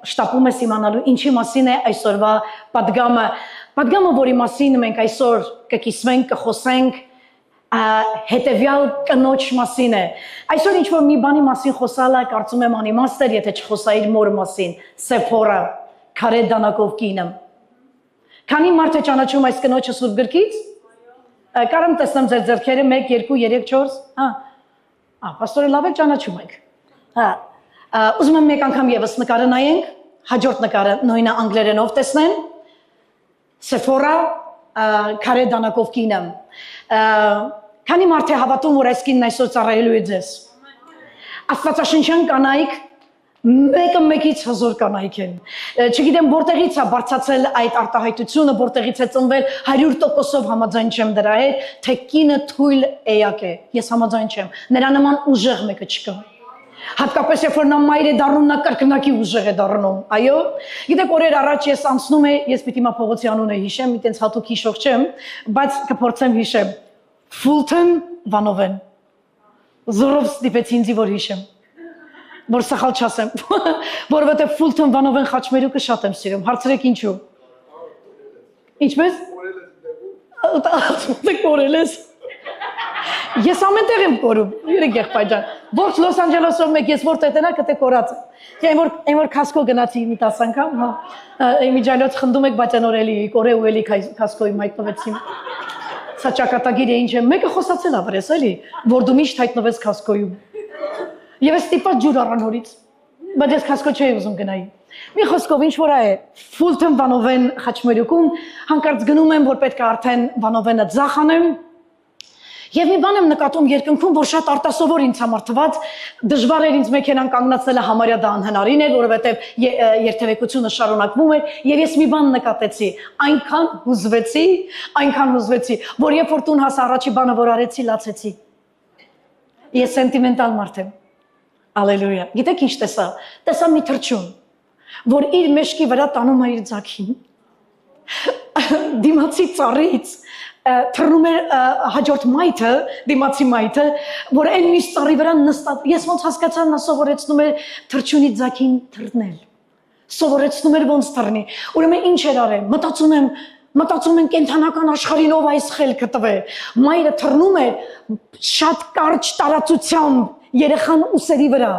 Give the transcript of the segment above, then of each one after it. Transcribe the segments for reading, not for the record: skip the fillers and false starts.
Շտապում ես իմանալու ինչի մասին է այսօրվա պատգամը։ Պատգամը, որի մասին մենք այսօր կկիսվենք, կխոսենք, հետևյալ կնոջ մասին է։ Այսօր ինչ-որ մի բանի մասին խոսալը կարծում եմ անիմաստ էր, եթե չխոսայիր մոր մասին, Սեփորա, քարե դանակով կինը։ Քանի մարդ է ճանաչում այս կնոջը Սուրբ գրքից։ Կարամ տեսնեմ ձեր ձեռքերը 1, 2, 3, 4, պաստորը լավ է ճանաչում եք։ Ուզում եմ մեկ անգամ եւս նկարը նայենք, հաջորդ նկարը նույնը անգլերենով տեսնեն։ Սեփորա, քարե դանակով կինը։ Քանի մարդ է հավատում, որ այս կինն այսօր ծառայելու է ձեզ։ Աստվածաշնչյան կանայք մեկը մեկից հզոր կանայք են։ Չգիտեմ որտեղից է բարձացել այդ արտահայտությունը, որտեղից է ծնվել 100%-ով համաձայն չեմ դրա հետ, թե կինը թույլ էակ է։ Ես համաձայն չեմ։ Նրա նման ուժեղ մեկը չկա։ Հատկապես երբ որ նա մայր է դառնում, նա կրկնակի ուժեղ է դառնում։ Այո։ Գիտեք, օրեր առաջ ես անցնում եմ, ես պիտի Փողոցի անունը հիշեմ, մի տենց հատուկ հիշող չեմ, բայց կփորձեմ հիշեմ։ Ֆուլտոն Վանովեն։ Զորով ստիպեց ինձ որ հիշեմ։ Որ սխալ չասեմ, որովհետև Ֆուլտոն Վանովեն խաչմերուկը շատ եմ սիրում։ Հարցրեք ինչու։ Ինչպես։ Կորել ես։ Ես ամենտեղ եմ կորում, երեք եղբայր ջան։ Ողջ Լոս Անջելեսով մեկ ես որ տետնակ կտե կորած եմ։ Այն որ Քասկո գնացի մի 10 անգամ, իմիջայլոց խնդում եք, բայց այն օրելի կորե ու էլի Քասկոյում հայտնվեցի։ Սա ճակատագիր է ինչ է, մեկը խոսացել ավրես էլի, որ դու միշտ հայտնվես Քասկոյում։ Եվ ես ստիպված ջուր առա նորից, բայց ես Քասկո չէի ուզում գնայի։ Մի խոսքով ինչ որ է Ֆուլտոն Վանովեն խաչմերուկում հանկարծ գնում եմ, որ պետք է արդեն Վանովենը ձախ անեմ։ Եվ մի բան եմ նկատում երկնքում, որ շատ արտասովոր ինձ համար թվաց, դժվար էր ինձ մեքենան կանգնացնելը համարյա դա անհնարին էր, որովհետև երթևեկությունը շարունակվում էր, եւ ես մի բան նկատեցի, այնքան հուզվեցի, որ երբ որ տուն հասա առաջի բանը որ արեցի, լացեցի։ Ես սենտիմենտալ մարդ եմ։ Ալելույա։ Գիտեք ինչ տեսա։ Տեսա մի թռչուն, որ իր մեջքի վրա տանում է իր ձագին։ Դիմացի ծառից թռնում էր հաջորդ մայթը, դիմացի մայթը, որ այն միշտ ծառի վրա նստած, ես ոնց հասկացա նա սովորեցնում էր թռչունի ձագին թռնել, սովորեցնում էր ոնց թռնի, ուրեմն ինչ էր արել, մտածում եմ կենթանական աշխարհին ով այս խելքը տվե, մայրը թռնում էր շատ կարճ տարածությամբ երեխան ուսերի վրա,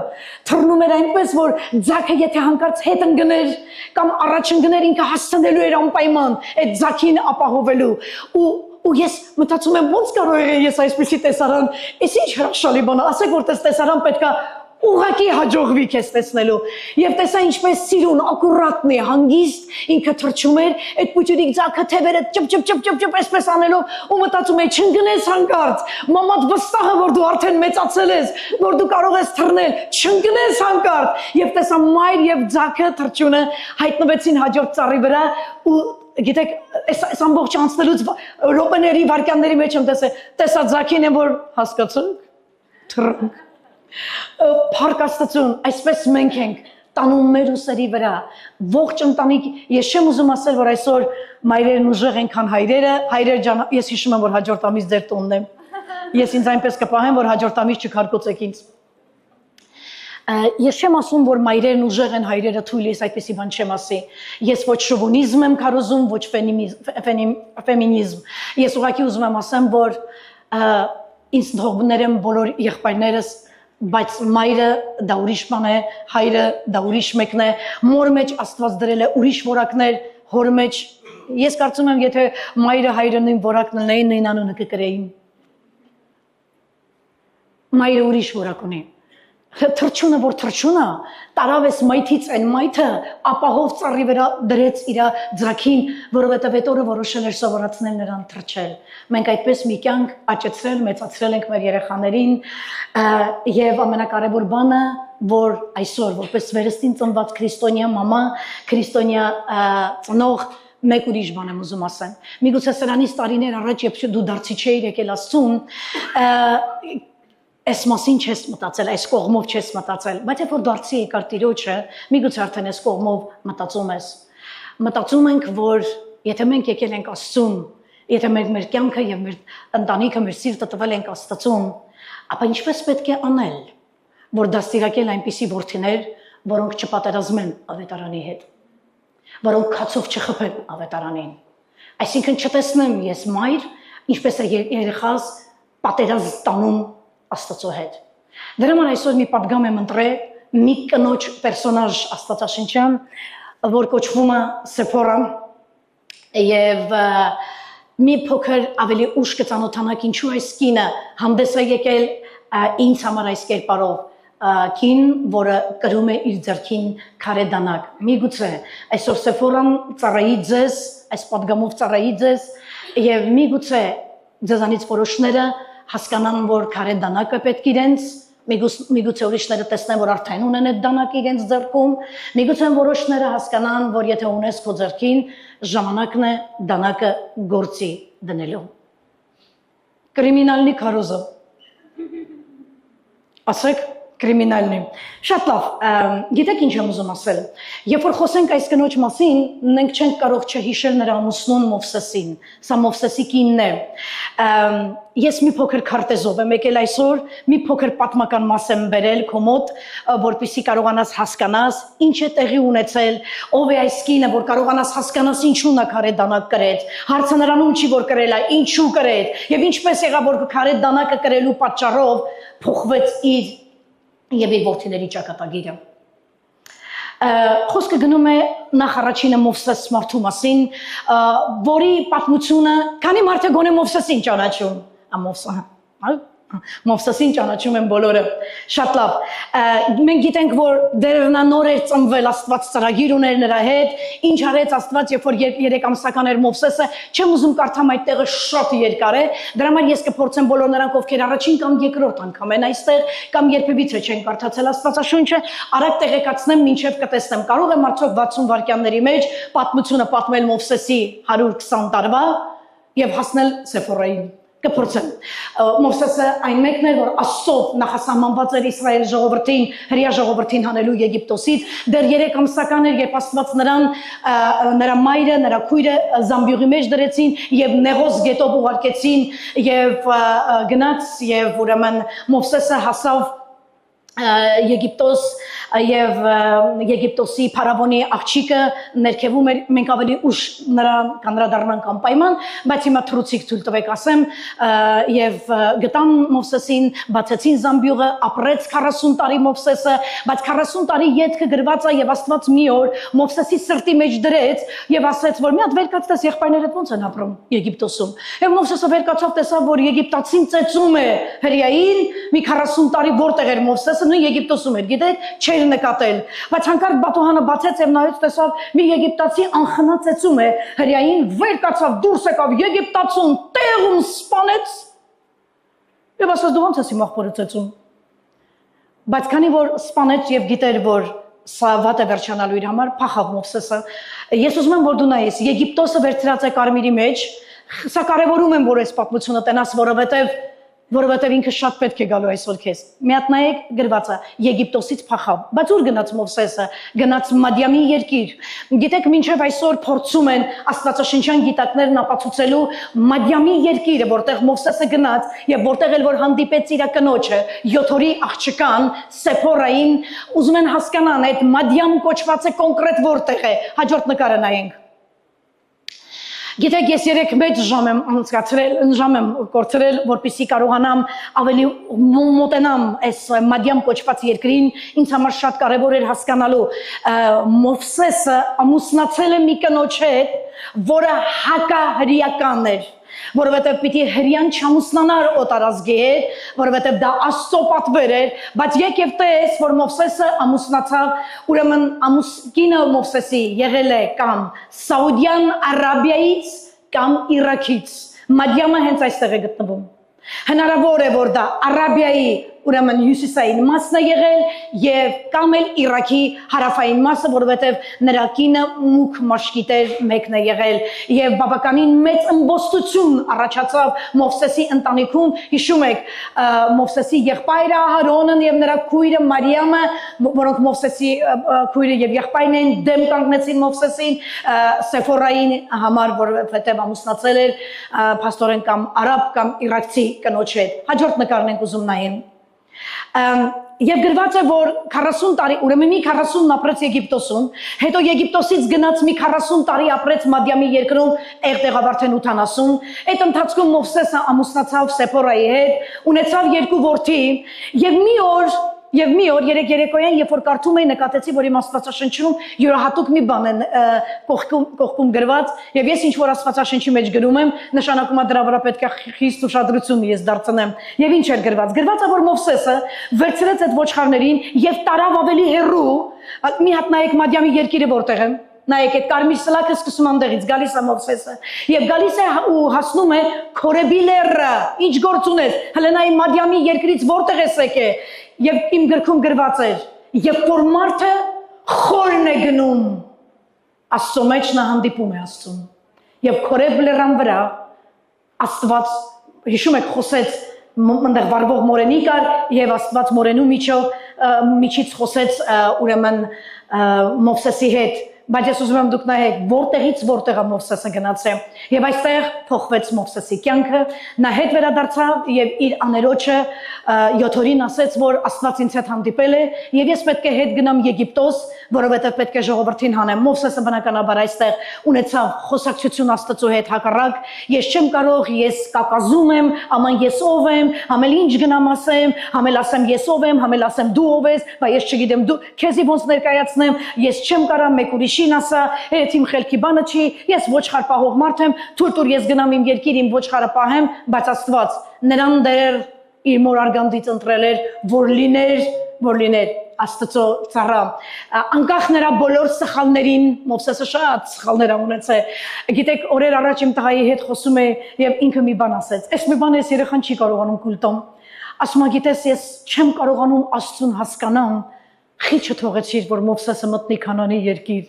թռնում էր այնպես, որ ձագը եթե հանկարծ հետ ընկներ կամ առաջ ընկներ ինքը հասցնելու էր անպայման այդ ձագին ապահովելու ու ես մտածում եմ ոնց կարող է ես այսպեսի տեսարան, ես ինչ հրաշալի բան, ասեք որ տեսարան պետքա ուղղակի հաջողվի քեզ տեսնելու եւ տեսա ինչպես սիրուն ակուրատնի հանգիստ ինքը թռչում էր այդ փուճուրիկ ձագը թևերը ճպ այսպես անելով ու մտածում եմ չընկնես հանկարծ մամադ վստահ է որ դու արդեն մեծացել ես որ դու կարող ես թռնել չընկնես հանկարծ եւ տեսա մայր եւ ձագը թռչունը հայտնվեցին հաջորդ ծառի վրա ու գիտեք այս ամբողջ անցնելուց ռոպեների վարքյանների մեջ եմ տեսա ձագին եմ որ հասկացանք թռնք Փառք Աստծուն, այսպես մենք ենք տանում մեր ուսերի վրա, ողջ ընտանիք, ես չեմ ուզում ասել, որ այսօր մայրերն ուժեղ են, քան հայրերը, հայրեր ջան, ես հիշում եմ, որ հաջորդ ամիս ձեր տունն եմ, ես ինձ այնպես կպահեմ, որ հաջորդ ամիս չքարկոծեք ինձ։ Ես չեմ ասում, որ մայրերն ուժեղ են, հայրերը թույլ ես այդպեսի բան չեմ ասի, ես ոչ շովինիզմ եմ քարոզում, ոչ ֆեմինիզմ, ես ուղղակի ուզում եմ ասեմ, որ ինձ թողներ եմ բոլոր եղբայրներս բայց մայրը դա ուրիշ բան է, հայրը դա ուրիշ մեկն է, մոր մեջ Աստված դրել է ուրիշ որակներ, հոր մեջ ես կարծում եմ, եթե մայրը հայրը նույն որակն ունեին, նույն անունը կկրեին։ Մայրը ուրիշ որակ ունի։ Թռչունը որ թռչունը, տարավ էս մայթից այն մայթը ապահով ծառի վրա դրեց իր ձագին, որովհետև այդ օրը որոշել էր սովորացնել նրան թռչել։ Մենք այդպես մի կյանք աճեցրել, մեծացրել ենք մեր երեխաներին եւ ամենակարևոր բանը, որ այսօր որպես վերստին ծնված քրիստոնյա մամա, քրիստոնյա ծնող մեկ ուրիշ բան եմ ուզում ասեմ։ Միգուցե սրանից տարիներ առաջ երբ դու դարձի չէիր եկել Աստծուն, այս մասին չես մտածել, այս կողմով չես մտածել, բայց երբ որ դարձի եկար Տիրոջը, միգուցե արդեն այս կողմով մտածում ես։ Մտածում ենք, որ եթե մենք եկել ենք Աստծուն, եթե մեր կյանքը եւ մեր ընտանիքը, մեր սիրտը տվել ենք Աստծուն, ապա ինչպես պետք է անել, որ դաստիարակել այնպիսի որդիներ, որոնք չպատերազմեն ավետարանի հետ, որոնք քացով չխփեն ավետարանին։ Այսինքն չտեսնեմ ես մայր, ինչպես է երեխաս պատերազմ տանում Աստծո հետ։ Դրա համար այսօր մի պատգամ եմ ընտրել մի կնոջ պերսոնաժ աստվածաշնչյան, որ կոչվում է Սեփորա, եւ մի փոքր ավելի ուշ կծանոթանաք ինչու այս կինը հանդես է եկել ինձ համար այս կերպարով, կին, որը կրում է իր ձեռքին քարե դանակ։ Միգուցե այսօր Սեփորան ծառայի ձեզ, այս պատգամով ծառայի ձեզ, եւ միգուցե ձեզանից որոշները հասկանան, որ քարե դանակը պետք իրենց, միգուցե ուրիշները տեսնեն, որ արդեն ունեն այդ դանակը իրենց ձեռքում, միգուցե որոշները հասկանան, որ եթե ունես քո ձեռքին, ժամանակն է դանակը գործի դնելու։ Կրիմինալնի քարոզը։ Ասեք կրիմինալնի։ Շատ լավ, գիտեք ինչ եմ ուզում ասել։ Երբ որ խոսենք այս կնոջ մասին, մենք չենք կարող չհիշել նրա ամուսնուն Մովսեսին։ Սա Մովսեսի կինն է։ Ես մի փոքր քարտեզով եմ եկել այսօր, մի փոքր պատմական մաս եմ բերել քո մոտ, որպեսզի կարողանաս հասկանաս ինչ է տեղի ունեցել, ով է այս կինը, որ կարողանաս հասկանաս ինչու նա քարե դանակ կրեց։ Հարցը նրանում չի, որ կրել է, ինչու կրեց, եւ ինչպես եղավ, որ քարե դանակը կրելու պատճառով փոխվեց իր եւ իր որդիների ճակատագիրը։ Խոսքը գնում է նախ առաջինը Մովսես մարդու մասին, որի պատմությունը, քանի մարդ է գոնե Մովսեսին ճանաչում, Մովսեսին ճանաչում են բոլորը։ Շատ լավ։ Մենք գիտենք, որ դեռ նա նոր էր ծնվել, Աստված ծրագիր ուներ նրա հետ, ինչ արեց Աստված, երբ որ 3 ամսական էր Մովսեսը, չեմ ուզում կարդամ այդ տեղը շատ երկար է, դրա համար ես կփորձեմ բոլոր նրանք, ովքեր առաջին կամ երկրորդ անգամ են այստեղ, կամ երբևիցե չեն կարդացել Աստվածաշունչը, արագ տեղեկացնեմ, մինչև կտեսնեմ։ Կարող եմ արդյոք 60 վայրկյանների մեջ պատմությունը պատմել Մովսեսի 120 տարվա եւ հասնել Սեփորային։ Կփորձեմ։ Մովսեսը այն մեկն էր, որ Աստծո նախասահմանված էր Իսրայել ժողովրդին, հրեա ժողովրդին հանելու Եգիպտոսից, դեռ 3 ամսական էր, երբ Աստված նրան, նրա մայրը, նրա քույրը զամբյուղի մեջ դրեցին եւ Նեղոս գետով ուղարկեցին եւ գնաց եւ ուրեմն Մովսեսը հասավ Եգիպտոս եւ Եգիպտոսի փարավոնի աղջիկը ներքևում էր, մենք ավելի ուշ նրան կանդրադառնանք անպայման, բայց հիմա թրուցիկ թույլ տվեք ասեմ, եւ գտան Մովսեսին, բացեցին զամբյուղը, ապրեց 40 տարի Մովսեսը, բայց 40 տարի ետքը գրված է եւ Աստված մի օր Մովսեսի սրտի մեջ դրեց եւ ասաց, որ մի հատ վեր կացտես եղբայրները ոնց են ապրում Եգիպտոսում։ Եւ Մովսեսը վեր կացավ, տեսավ, որ Եգիպտացին ծեծում է հրեային, մի 40 տարի որտեղ էր Մովսեսը, նույն Եգիպտոսում էր, գիտեք, չէր նկատել, բայց հանկարծ բատուհանը բացեց եւ նայեց, տեսավ մի եգիպտացի անխնա ծեծում է հրեային, վեր կացավ, դուրս եկավ Եգիպտացուն, տեղում սպանեց եւ ասաց դու ոնց ես իմ աղբորը ծեծում։ Բայց քանի որ սպանեց եւ գիտեր, որ սա վատ է վերջանալու իր համար, փախավ Մովսեսը։ Ես ուզում եմ, որ դու նայես, Եգիպտոսը վերցրած է կարմիրի մեջ, սա կարևորում եմ, որ այս պատմությունը տենաս, որովհետև ինքը շատ պետք է գալու այսօր քեզ։ Մի հատ նայեք գրված է Եգիպտոսից փախավ, բայց ուր գնաց Մովսեսը, գնաց Մադիամի երկիր։ Գիտեք, մինչև այսօր փորձում են աստվածաշնչյան գիտակներն ապացուցելու Մադիամի երկիրը, որտեղ Մովսեսը գնաց եւ որտեղ էլ որ հանդիպեց իր կնոջը, Յոթորի աղջկան Սեփորային, ուզում են հասկանան այդ Մադիամ կոչվածը կոնկրետ որտեղ է։ Հաջորդ նկարը նայենք։ Գիտեք, ես 3 մեծ ժամ եմ անցկացրել, ժամ եմ կորցրել, որպեսզի կարողանամ ավելի մոտենամ այս Մադիամ կոչված երկրին, ինձ համար շատ կարևոր էր հասկանալու։ Մովսեսը ամուսնացել է մի կնոջ հետ, որը հակահրեական էր, որովհետև պիտի հրեան չամուսնանար օտարազգի հետ, որովհետև դա Աստծո պատվեր էր, բայց եկև տես, որ Մովսեսը ամուսնացավ, ուրեմն կինը Մովսեսի եղել է կամ Սաուդյան Արաբիայից կամ Իրաքից։ Մադիամը հենց այստեղ է գտնվում։ Հնարավոր է, որ դա Արաբիայի ուրեմն հյուսիսային մասն է եղել եւ կամ էլ Իրաքի հարավային մասը, որովհետեւ նրա կինը մուք մաշկիտեր մեկն է եղել եւ բավականին մեծ ըմբոստություն առաջացավ Մովսեսի ընտանիքում։ Հիշում եք, Մովսեսի եղբայրը Ահարոնն եւ նրա քույրը Մարիամը, որոնք Մովսեսի քույրը եւ եղբայրն են, դեմ կանգնեցին Մովսեսին Սեփորային համար, որովհետեւ ամուսնացել էր փաստորեն կամ արաբ կամ իրաքցի կնոջ հետ։ Հաջորդ նկարն ենք ուզում նայել։ Եվ գրված է, որ 40 տարի, ուրեմն մի 40 ապրեց Եգիպտոսում, հետո Եգիպտոսից գնաց մի 40 տարի ապրեց Մադիամի երկրում, այդտեղ արդեն 80, այդ ընթացքում Մովսեսը ամուսնացավ Սեփորայի հետ, ունեցավ 2 որդի, եւ մի օր երեք երեկոյան, երբ որ կարդում էի, նկատեցի, որ իմ Աստվածաշնչում յուրահատուկ մի բան են կողքում գրված, եւ ես ինչ որ Աստվածաշնչի մեջ գրում եմ, նշանակում է դրա վրա պետք է խիստ ուշադրություն ես դարձնեմ։ Եվ ինչ էր գրված։ Գրված է, որ Մովսեսը վերցրեց այդ ոչխարներին եւ տարավ ավելի հեռու, մի հատ նայեք Մադիամի երկիրը որտեղ է։ Նայեք այդ կարմիր սլաքը սկսում անդեղից գալիս է Մովսեսը եւ գալիս է ու հասնում է Քորեբի լեռը։ Ինչ գործ ունես։ Հələ նայ Մադիամի երկրից որտեղ ես եկե։ Եվ իմ գրքում գրված էր, երբ որ մարդը խորն է գնում, Աստծո մեջ նա հանդիպում է Աստծուն։ Եվ Քորեբ լեռան վրա Աստված, հիշում եք, խոսեց մնդեղ վարվող մորենի կար եւ Աստված մորենու միջից խոսեց ուրեմն Մովսեսի հետ, բայց ես ուզում եմ դուք նայեք, որտեղից որտեղ է Մովսեսը գնացել եւ այստեղ փոխվեց Մովսեսի կյանքը, նա հետ վերադարձավ եւ իր աներոջը Յոթորին ասեց, որ Աստված ինձ հետ հանդիպել է եւ ես պետք է հետ գնամ Եգիպտոս, որովհետեւ պետք է ժողովրդին հանեմ։ Մովսեսը բնականաբար այստեղ ունեցավ խոսակցություն Աստծո հետ հակառակ, ես չեմ կարող, ես կակազում եմ, աման ես ով եմ, համել ինչ գնամ ասեմ, համել ասեմ ես ով եմ, համել ասեմ դու ով ես, բայց ես չգիտեմ դու քեզի ոնց ներկայացնեմ, ես չեմ կարող մեկ ուրիշին ասա, այդ իմ խելքի բանը չի, ես ոչխար պահող մարդ եմ, թույլ ես գնամ իմ երկիր իմ ոչխարը պահեմ, բայց Աստված նրան դեր իր մոր արգանդից ընտրել էր, որ լիներ Աստծո ծառա, անկախ նրա բոլոր սխալներին, Մովսեսը շատ սխալներ ունեցել։ Գիտեք, օրեր առաջ իմ տղայի հետ խոսում է եւ ինքը մի բան ասեց։ Այս մի բանը ես երեխան չի կարողանում կուլ տամ։ Ասում է, գիտես, ես չեմ կարողանում Աստծուն հասկանամ։ Խիչը թողեցիր, որ Մովսեսը մտնի Քանանի երկիր։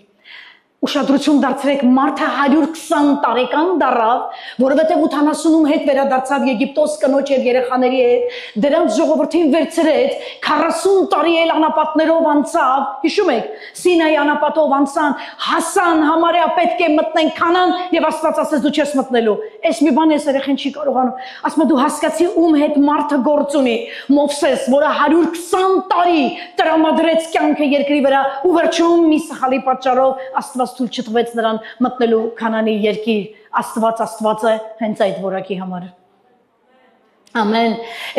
Ուշադրություն դարձրեք, մարդը 120 տարեկան դարավ, որովհետև 80-ում հետ վերադարձավ Եգիպտոս կնոջ եւ երեխաների հետ, դրանց ժողովրդին վերցրեց, 40 տարի էլ անապատներով անցավ, հիշում եք, Սինայի անապատով անցան, հասան, համարյա պետք է մտնեն Քանան եւ Աստված ասեց դու չես մտնելու։ Այս մի բան ես երեխան չի կարողանում։ Ասում եմ դու հասկացի ում հետ մարդը գործ ունի, Մովսես, որը 120 տարի տրամադրեց կյանքը երկրի վրա ու վերջում մի սխալի պատճառով Աստված թույլ չտվեց նրան մտնելու Քանանի երկիր, Աստված է հենց այդ որակի համար։ Ամեն։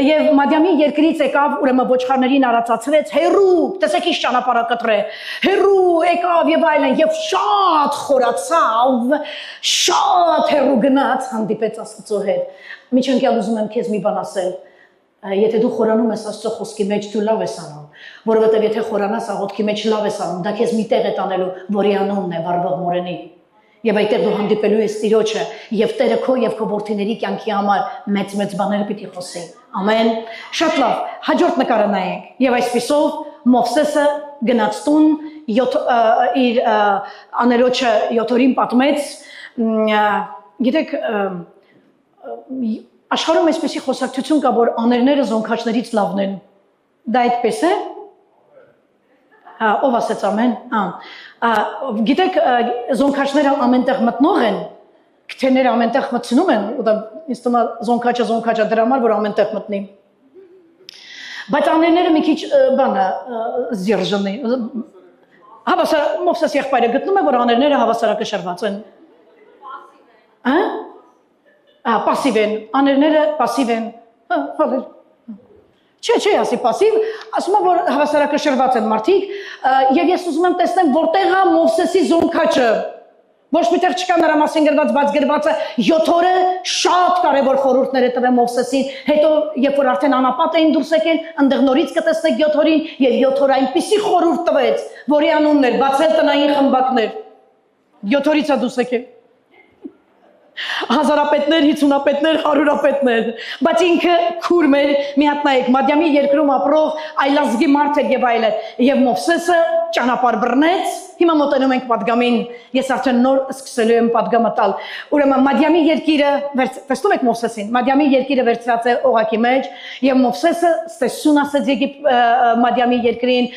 Եվ Մադիամի երկրից եկավ, ուրեմն ոչխարներին արածացրեց, հերու, տեսեք ինչ ճանապարհ կտրե, հերու եկավ եւ այլն, եւ շատ խորացավ, շատ հերու գնաց, հանդիպեց Աստծո հետ։ Միջանկյալ ուզում եմ քեզ մի բան ասել։ Եթե դու խորանում ես Աստծո խոսքի մեջ, դու լավ ես անում, որովհետև եթե խորանաս աղոթքի մեջ լավ ես անում, դա քեզ մի տեղ է տանելու, որի անունն է վարվող մորենի։ Եվ այդտեղ դու հանդիպելու ես Տիրոջը, եւ Տերը քո եւ քո որդիների կյանքի համար մեծ բաներ պիտի խոսի։ Ամեն։ Շատ լավ, հաջորդ նկարը նայենք։ Եվ այսպիսով Մովսեսը գնաց տուն, իր աներոջը Յոթորին պատմեց, գիտեք, աշխարհում այսպեսի խոսակցություն կա, որ աներները զոնքաչներից լավն են։ Դա այդպես է։ Ով ասեց ամեն։ Գիտեք, զոնքաչները ամենտեղ մտնող են, քթեները ամենտեղ մտցնում են, ու դա ինձ թվում է զոնքաչը դրա համար, որ ամենտեղ մտնի։ Բայց աներները մի քիչ բանը զիրժնի։ Հավասար Մովսես եղբայրը գտնում է, որ աներները հավասարակշռված են։ Պասիվ են, աներները պասիվ են, Չէ, ասի պասիվ, ասում եմ, որ հավասարակշռված են մարդիկ, եւ ես ուզում եմ տեսնեմ, որտեղ է Մովսեսի զոնքաչը, ոչ միտեղ չկա նրա մասին գրված, բայց գրված է Յոթորը շատ կարևոր խորհուրդներ է տվել Մովսեսին, հետո երբ որ արդեն անապատ էին դուրս եկել, այնտեղ նորից կտեսնեք Յոթորին, եւ Յոթորը այնպիսի խորհուրդ տվեց, որի անունն էր բացել տնային խմբակներ, Յոթորից է դուրս եկել։ Հազարապետներ, 50-ապետներ, 100-ապետներ, բայց ինքը քուրմ էր, մի հատ նայեք, Մադիամի երկրում ապրող այլազգի մարդ էր եւ այլն, եւ Մովսեսը ճանապարհ բռնեց Հիմա մոտենում ենք պատգամին, ես արդեն նոր սկսելու եմ պատգամը տալ։ Ուրեմն Մադիամի երկիրը, տեսնում եք Մովսեսին, Մադիամի երկիրը վերցրած է օղակի մեջ, եւ Մովսեսը ստեսուն ասեց Եգիպտ Մադիամի երկրին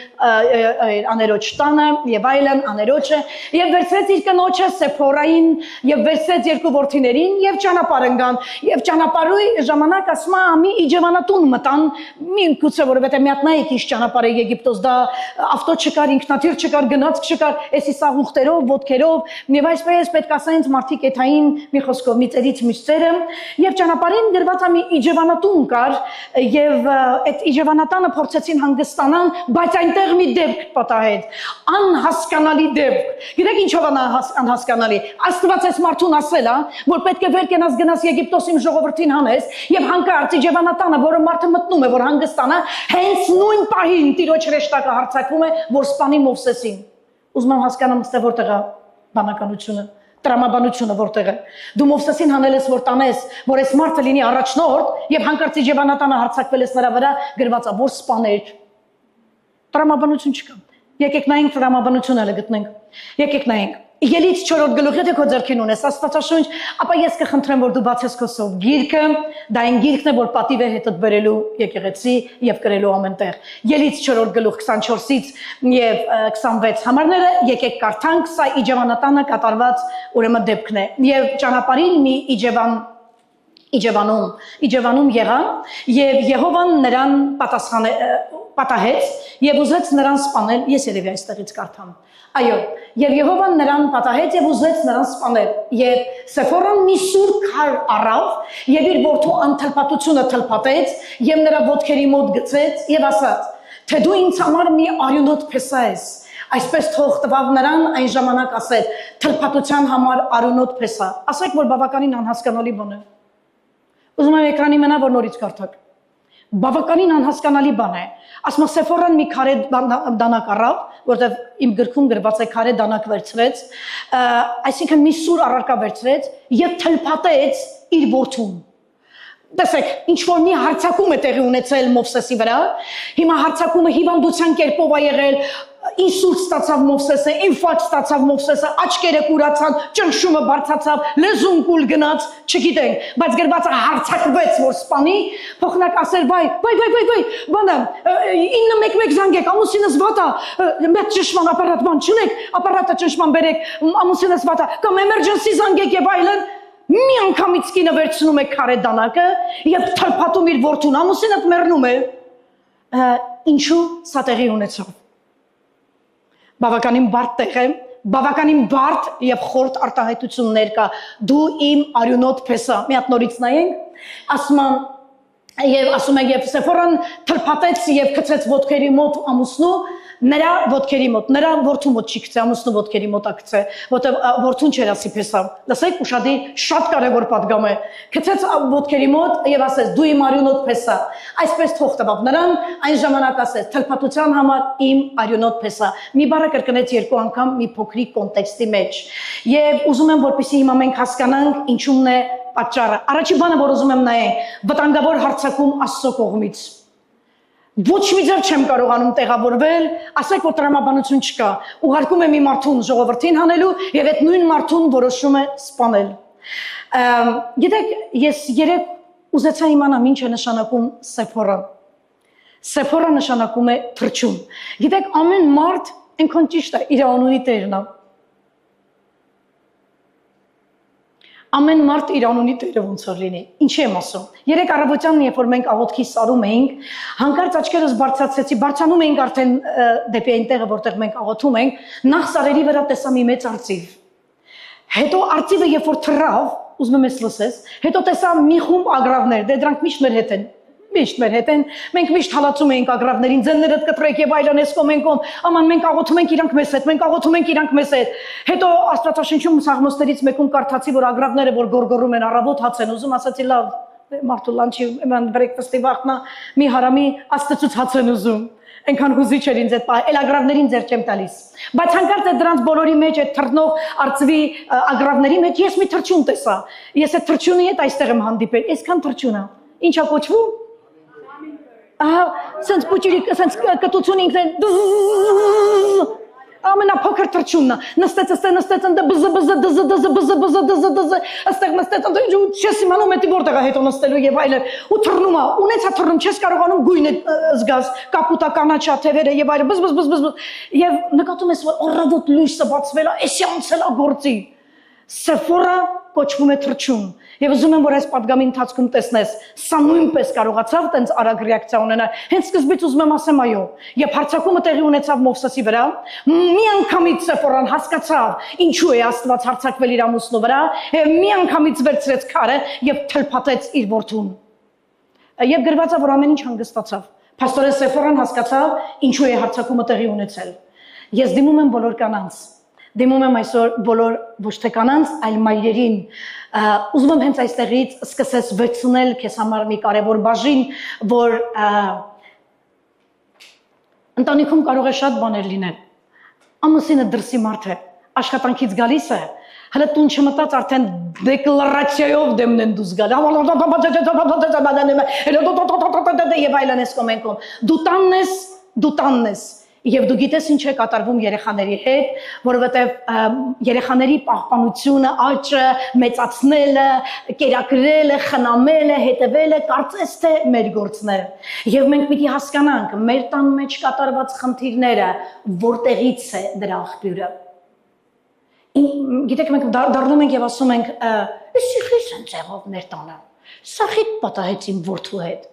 աներոջ տանը եւ այլն աներոջը եւ վերցրեց իր կնոջը Սեփորային եւ վերցրեց երկու որդիներին եւ ճանապարհ ընկան եւ ճանապարհի ժամանակ ասում է մի իջևանատուն մտան մի գուցե որովհետեւ մի հատ նայեք ինչ ճանապարհ է Եգիպտոս դա ավտո չկար ինքնաթիռ չկար գնաց չկար էսի սաղուխտերով ոտքերով եւ այսպես պետք ասենց մարդիկ էթային մի խոսքով մի ծերից մյուսերը եւ ճանապարհին գրված է մի իջևանատուն կար եւ այդ իջևանատանը փորձեցին հանգստանալ բայց այնտեղ մի դեպք պատահեց անհասկանալի դեպք գիտեք ինչով անհասկանալի Աստված էս մարդուն ասել է որ պետք է վեր կենաս գնաս Եգիպտոսի ժողովրդին հանես եւ հանկարծ իջևանատանը որը մարդը մտնում է որ հանգստանա հենց նույն պահին տիրոջ հրեշտակը հարձակվում է որ սպանի Մովսեսին ուզում եմ հասկանամ ըստ որտեղ է բանականությունը տրամաբանությունը որտեղ է դու Մովսեսին հանել ես որ տանես որ այս մարդը լինի առաջնորդ եւ հանկարծ իջևանատանը հարձակվել ես նրա վրա գրված է որ սպաներ տրամաբանություն չկա եկեք նայենք տրամաբանությունը հələ գտնենք եկեք նայենք Ելից 4-րդ գլուխ եթե քո ձեռքին ունես Աստվածաշունչ, ապա ես կխնդրեմ որ դու բացես քո սով գիրքը, դա այն գիրքն է որ պատիվ է հետդ բերելու եկեղեցի եւ կրելու ամենտեղ։ Ելից 4-րդ գլուխ 24-ից եւ 26 համարները եկեք կարդանք, սա իջևանատանը կատարված ուրեմն դեպքն է։ Եվ ճանապարհին մի իջևանում եղան եւ Եհովան նրան պատահեց եւ ուզեց նրան սպանել, ես երևի այստեղից կարդամ։ Այո, եւ Եհովան նրան պատահեց եւ ուզեց նրան սպանել։ Եվ Սեփորան մի սուր քար առավ եւ իր որդու անթլպատությունը թլպատեց եւ նրա ոտքերի մոտ գցեց եւ ասաց. Թե դու ինձ համար մի արյունոտ փեսա ես։ Այսպես թող տվավ նրան այն ժամանակ ասեց. թլպատության համար արյունոտ փեսա։ Ասեք որ բավականին անհասկանալի բան է։ Ուզում եմ էկրանի մնա որ նորից կարդաք։ Բավականին անհասկանալի բան է։ Ասում Սեփորան մի քարե դանակ առավ, որտեղ իմ գրքում գրված է քարե դանակ վերցրեց, այսինքն մի սուր առարկա վերցրեց եւ թլփատեց իր որդուն։ Տեսեք, ինչ որ մի հարձակում է տեղի ունեցել Մովսեսի վրա, հիմա հարձակումը հիվանդության կերպով է եղել, ինսուլտ ստացավ Մովսեսը, ինֆարկտ ստացավ Մովսեսը, աչքերը կուրացան, ճնշումը բարձրացավ, լեզուն կուլ գնաց, չգիտենք, բայց գրված է հարձակվեց որ սպանի, փոխնակ ասել վայ, բանը 911 զանգեք, ամուսինս վատ է, մեծ ճնշման ապարատ բան չունեք, ապարատը ճնշման բերեք, ամուսինս վատ է, կամ emergency զանգեք եւ այլն, մի անգամից կինը վերցնում է քարե դանակը եւ թլփատում իր որդուն, ամուսինդ մեռնում է, ինչու սա տեղի ունեցավ։ Բավականին բարդ տեղ է, բավականին բարդ եւ խորտ արտահայտություններ կա։ Դու իմ արյունոտ փեսա։ Մի հատ նորից նայենք։ Ասում են եւ Սեփորան թլփատեց եւ գցեց ոտքերի մոտ ամուսնու, նրա ոտքերի մոտ, նրա որդու մոտ չի գցե, ամուսնու ոտքերի մոտ ակցե, որտեղ որդուն չէր ասի փեսա։ Լսեք ուշադիր, շատ կարեւոր պատգամ է։ Գցեց ոտքերի մոտ եւ ասեց. դու իմ արյունոտ փեսա։ Այսպես թող տվավ նրան, այն ժամանակ ասեց. թլփատության համար իմ արյունոտ փեսա։ Մի բառը կրկնեց երկու անգամ մի փոքրիկ կոնտեքստի մեջ։ Եվ ուզում եմ որպեսզի հիմա մենք հասկանանք ինչումն է պատճառը։ Առաջին բանը որ ուզում եմ նայենք, վտանգավոր հարձակում Աստծո կողմից։ Ոչ մի ձև չեմ կարողանում տեղավորվել, ասեք որ տրամաբանություն չկա, ուղարկում է մի մարդուն ժողովրդին հանելու եւ այդ նույն մարդուն որոշում է սպանել։ Գիտեք, ես երեք ուզեցա իմանամ ինչ է նշանակում Սեփորա։ Սեփորա նշանակում է թրջուն։ Գիտեք, ամեն մարդ այնքան ճիշտ է իր անունի տերն է։ Ամեն մարդ իր անունի տերը ոնց որ լինի։ Ինչի եմ ասում։ Երեք առավոտյան երբ որ մենք աղոթքի սարում էինք, հանկարծ աչքերս բարձրացրեցի, բարձրանում էինք արդեն դեպի այն տեղը, որտեղ մենք աղոթում ենք, նախ սարերի վրա տեսա մի մեծ արծիվ։ Հետո արծիվը երբ որ թռավ, ուզում եմ ես լսես, հետո տեսա մի խումբ ագռավներ, դե դրանք միշտ մեր հետ են։ Միշտ մեր հետ են, մենք միշտ հալածում էինք ագռավներին, ձեններդ կտրեք եւ այլն, էս կոմ են կոմ, աման մենք աղոթում ենք իրանք մեզ հետ, մենք աղոթում ենք իրանք մեզ հետ։ Հետո Աստվածաշնչում Սաղմոսներից մեկում կարդացի, որ ագռավները որ գորգորում են առավոտ հաց են ուզում, ասացի լավ, մարդու լանչի, ման բրեքֆասթի վախտնա, մի հարամի աստծուց հաց են ուզում։ Այնքան հուզիչ էր ինձ այդ այլ ագռավներին ձեր չեմ տալիս։ Բայց հանկարծ այդ դրանց բոլորի մեջ այդ թռնող արծվի ագռավների մեջ ես մի թրջուն տեսա։ Ես այդ թրջունի հետ այստեղ եմ հանդիպել, այսքան թրջուն է։ Ինչա կոչվում։ Ահա, սենց փոճիրիկ, սենց կտուցուն ինքն ամենափոքր թրջունն է։ Նստեց ընդ բզ աստեղ նստեց ընդ չես իմանում էդի որտեղ է հետո նստելու եւ այլն ու թռնում է ունեցա թռնում չես կարողանում գույնը զգաս կապուտա կանաչա թևերը եւ այլն բզ եւ նկատում ես որ առավոտ լույսը բացվել է էսի անցել է գործի Սեֆորա կոչվում է թրջուն եւ ուզում եմ որ այս պատգամի ընթացքում տեսնես սա նույնպես կարողացավ տենց արագ ռեակցիա ունենալ հենց սկզբից ուզում եմ ասեմ այո եւ հարցակումը տեղի ունեցավ Մովսեսի վրա մի անգամից Սեֆորան հասկացավ ինչու է Աստված հարցակվել իր ամուսնու վրա եւ մի անգամից վերցրեց քարը եւ թլփատեց իր որդուն եւ գրված է որ ամեն ինչ հանգստացավ Փաստորեն Սեֆորան հասկացավ ինչու է հարցակումը տեղի ունեցել ես դիմում եմ բոլոր կանանց Դիմում եմ այսօր բոլոր ոչ թե կանանց, այլ մայրերին, ուզում եմ հենց այստեղից սկսես վերցնել քեզ համար մի կարևոր բաժին, որ ընտանիքում կարող է շատ բաներ լինել։ Ամուսինը դրսի մարդ է, աշխատանքից գալիս է, հələ տուն չմտած արդեն դեկլարացիայով դեմն են դուս գալ։ Եվ այլն ես կոմենքում։ Դու տանն ես։ Եվ դու գիտես ինչ է կատարվում երեխաների հետ, որովհետև երեխաների պահպանությունը, աճը, մեծացնելը, կերակրելը, խնամելը, հետևելը, կարծես թե մեր գործն է։ Եվ մենք պիտի հասկանանք մեր տան մեջ կատարված խնդիրները, որտեղից է դրա աղբյուրը։ Գիտեք, մենք դառնում ենք եւ ասում ենք, «Իսկ ինչ եղավ մեր տանը»։ Սա խիտ պատահեց իմ որդու հետ։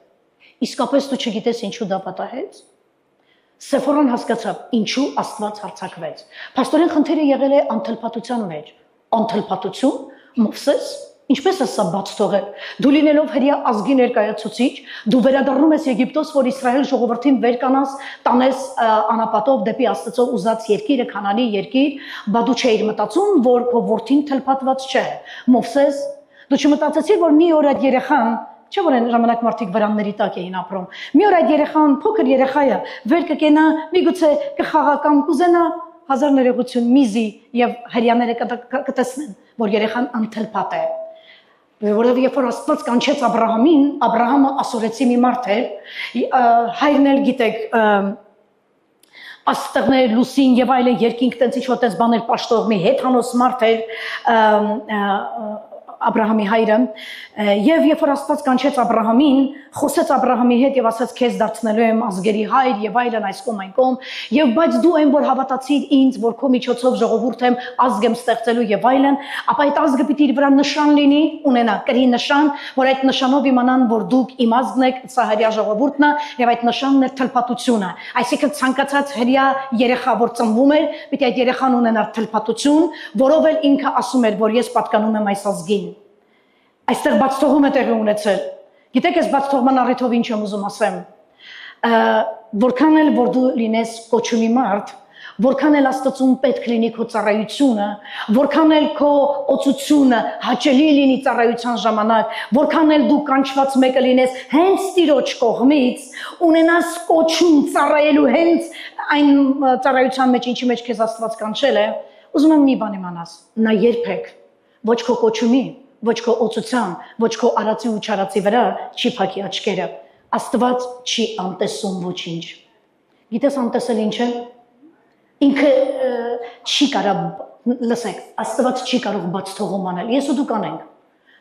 Իսկապես դու չգիտես ինչու դա պատահեց։ Սեֆորան հասկացավ ինչու Աստված հարցակվեց։ Փաստորեն խնդիրը եղել է անթլփատության մեջ։ Անթլփատություն, Մովսես, ինչպես է սա բաց թողել։ Դու լինելով հրեա ազգի ներկայացուցիչ, դու վերադառնում ես Եգիպտոս, որ Իսրայել ժողովրդին վեր կանաս, տանես անապատով դեպի Աստծո ուզած երկիրը, Քանանի երկիր, բա դու չէիր մտածում, որ քո որդին թլփատված չէ։ Մովսես, դու չմտածեցիր, որ մի օր այդ երեխան Չէ՞ որ այն ժամանակ մարդիկ վրանների տակ էին ապրում։ Մի օր այդ երեխան, փոքր երեխա է, վեր կկենա, միգուցե կխաղա կամ կուզենա հազար ներողություն միզի եւ հрьяաները կտեսնեն, որ երեխան անթլփատ է։ Որովհետեւ երբ որ Աստված կանչեց Աբրահամին, Աբրահամը ասորեցի մի մարդ էր, հայրն էլ գիտեք, աստղներ, լուսին եւ այլն երկինք տենց ինչ-որ տես բաներ պաշտող մի հեթանոս մարդ էր Աբրահամի հայրը եւ երբ որ Աստված կանչեց Աբրահամին, խոսեց Աբրահամի հետ եւ ասաց քեզ դարձնելու եմ ազգերի հայր եւ այլն այս կողմ այն կողմ եւ բայց դու այն որ հավատացիր ինձ որ քո միջոցով ժողովուրդ եմ ազգ եմ ստեղծելու եւ այլն, ապա այդ ազգը պիտի իր վրա նշան լինի, ունենա կրի նշան, որ այդ նշանով իմանան որ դուք իմ ազգն եք, սա հրեա ժողովուրդն է եւ այդ նշանն է թլփատությունը, այսինքն ցանկացած հրեա երեխա որ ծնվում էր, պիտի այդ երեխան ունենար թլփատություն, որով էլ ինքը ասում էր որ ես պատկանում եմ այս ազգին Այստեղ բաց թողում է տեղի ունեցել։ Գիտեք, ես բաց թողման առիթով ինչ եմ ուզում ասեմ։ Որքան էլ որ դու լինես կոչումի մարդ, որքան էլ Աստծուն պետք լինի քո ծառայությունը, որքան էլ քո օծությունը հաճելի լինի ծառայության ժամանակ, որքան էլ դու կանչված մեկը լինես հենց Տիրոջ կողմից, ունենաս կոչում ծառայելու հենց այն ծառայության մեջ, ինչի մեջ քեզ Աստված կանչել է, ուզում եմ մի բան իմանաս, նա երբեք ոչ քո կոչումի ոչ քո օծության, ոչ քո արածի ու չարածի վրա չի փակի աչքերը։ Աստված չի անտեսում ոչինչ։ Գիտես անտեսել ինչ է։ Ինքը չի կարող, լսեք, Աստված չի կարող բաց թողում անել։ Ես ու դու կանենք։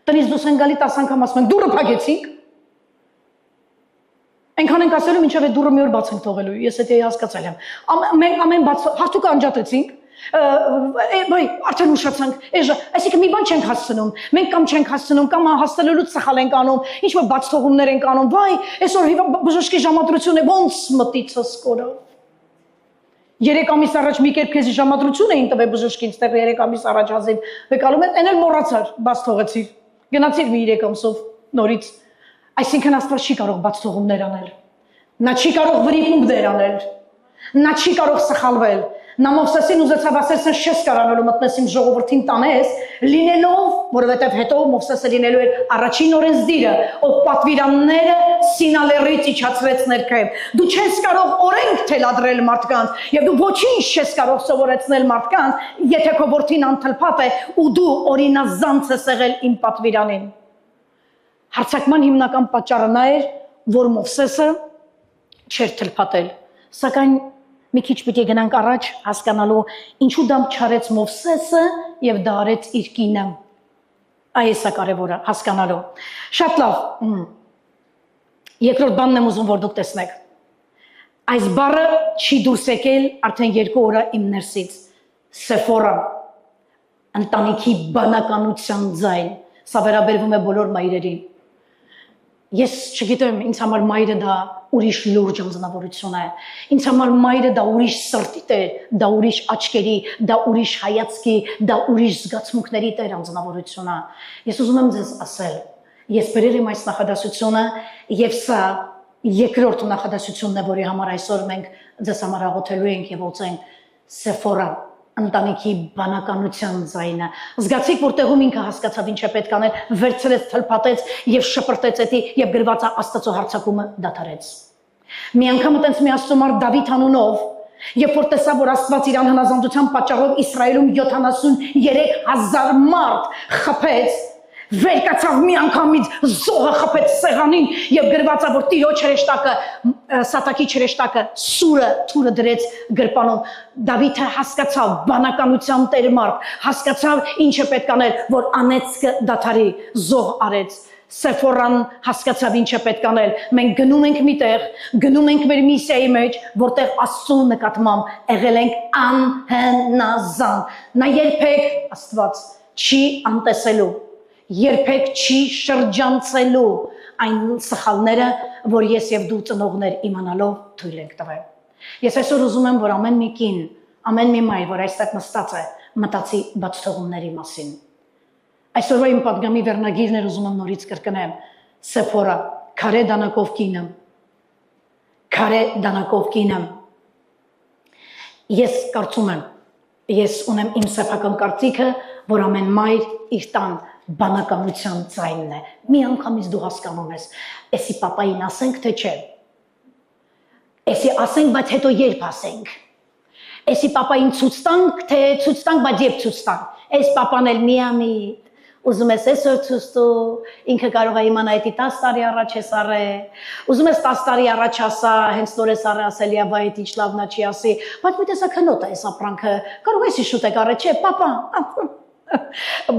Տնից դուրս են գալի 10 անգամ ասում ենք դուռը փակեցինք։ Այնքան ենք ասելու, մինչև այդ դուռը մի օր բաց ենք թողելու։ Ես դա հասկացել եմ։ Մենք ամեն բաց հարթուկը անջատեցինք։ Բայ արդեն ուշացանք, այսինքն մի բան չենք հասցնում, մենք կամ չենք հասցնում, կամ հասցնելուց սխալ ենք անում, ինչ-որ բաց թողումներ ենք անում, վայ, այսօր բժշկի ժամադրություն է, ոնց մտիցս կորավ։ 3 ամիս առաջ մի կերպ քեզի ժամադրություն էին տվել բժշկին, ստեղ 3 ամիս առաջ հազիվ վեկալում են, այն էլ մոռացար, բաց թողեցիր, գնացիր մի 3 ամսով նորից, այսինքն Աստված չի կարող բաց թողումներ անել, նա չի կարող վրիպումներ անել, նա չի կարող սխալվել, Նա Մովսեսին ուզեցավ ասել, սենց չես կարանալու մտնես իմ ժողովրդին տանես, լինելով, որովհետև հետո Մովսեսը լինելու էր առաջին օրենսդիրը, ով պատվիրանները Սինալերից իջացրեց ներքև։ Դու չես կարող օրենք թելադրել մարդկանց, եւ դու ոչինչ չես կարող սովորեցնել մարդկանց, եթե քո որդին անթլփատ է ու դու օրինազանց ես եղել իմ պատվիրանին։ Հարցակման հիմնական պատճառը նա էր, որ Մովսեսը չէր թլփատել, սակայն Մի քիչ պիտի գնանք առաջ հասկանալու ինչու դա չարեց Մովսեսը եւ դա արեց իր կինը։ Այս է կարևորը հասկանալու։ Շատ լավ։ Երկրորդ բանն եմ ուզում որ դուք տեսնեք։ Այս բառը չի դուրս եկել արդեն 2 օր իմ ներսից։ Սեֆորա ընտանիքի բանականության ձայն։ Սա վերաբերվում է բոլոր մայրերին։ Ես չգիտեմ, ինձ համար մայրը դա ուրիշ լուրջ անձնավորություն է։ Ինձ համար մայրը դա ուրիշ սրտի տեր, դա ուրիշ աչքերի, դա ուրիշ հայացքի, դա ուրիշ զգացմունքների տեր անձնավորություն է։ Ես ուզում եմ ձեզ ասել, ես բերել եմ այս նախադասությունը եւ սա երկրորդ նախադասությունն է, որի համար այսօր մենք ձեզ համար աղոթելու ենք եւ ոցենք Սեֆորա ընտանիքի բանականության ձայնը։ Զգացիք, որ տեղում ինքը հասկացավ ինչ է պետք անել, վերցրեց, թլփատեց եւ շպրտեց էդի եւ գրված է Աստծո հարցակումը դադարեց։ Մի անգամ այտենց մի աստծոմար Դավիթ անունով, երբ որ տեսավ, որ Աստված իրան հնազանդության պատճառով Իսրայելում 73000 մարդ խփեց, վեր կացավ մի անգամից զոհը խփեց սեղանին եւ գրված է որ Տիրոջ հրեշտակը Սատակի հրեշտակը սուրը թուրը դրեց գրպանում Դավիթը հասկացավ բանականության տեր մարդ հասկացավ ինչ է պետք անել որ անեծքը դադարի զոհ արեց Սեֆորան հասկացավ ինչ է պետք անել մենք գնում ենք միտեղ գնում ենք մեր միսիայի մեջ որտեղ Աստծո նկատմամբ եղել ենք անհնազանդ նա երբեք Աստված չի անտեսելու երբեք չի շրջանցելու այն սխալները, որ ես եւ դու ծնողներ իմանալով թույլ ենք տվել։ Ես այսօր ուզում եմ, որ ամեն մի կին, ամեն մի մայր, որ այստեղ նստած է, մտածի բաց թողումների մասին։ Այսօրվա իմ պատգամի վերնագիրն էր ուզում եմ նորից կրկնեմ, Սեփորա, քարե դանակով կինը։ Քարե դանակով կինը։ Ես կարծում եմ, ես ունեմ իմ սեփական կարծիքը, որ ամեն մայր իր տան բանականության ձայնն է։ Մի անգամից դու հասկանում ես, էսի պապային ասենք, թե չէ։ Էսի ասենք, բայց հետո երբ ասենք։ Էսի պապային ցույց տանք, թե ցույց տանք, բայց երբ ցույց տանք։ Էս պապան էլ միամիտ ուզում ես այսօր ցույց տու, ինքը կարող է իմանալ դա 10 տարի առաջ ես արել։ Ուզում ես 10 տարի առաջ ասա, հենց նոր ես արել, ասելի է, բայ դա ինչ լավն է չի ասի, բայց մի տեսակ հնոտ է այս ապրանքը։ Կարող ես շուտ եք արել, չէ, պապա։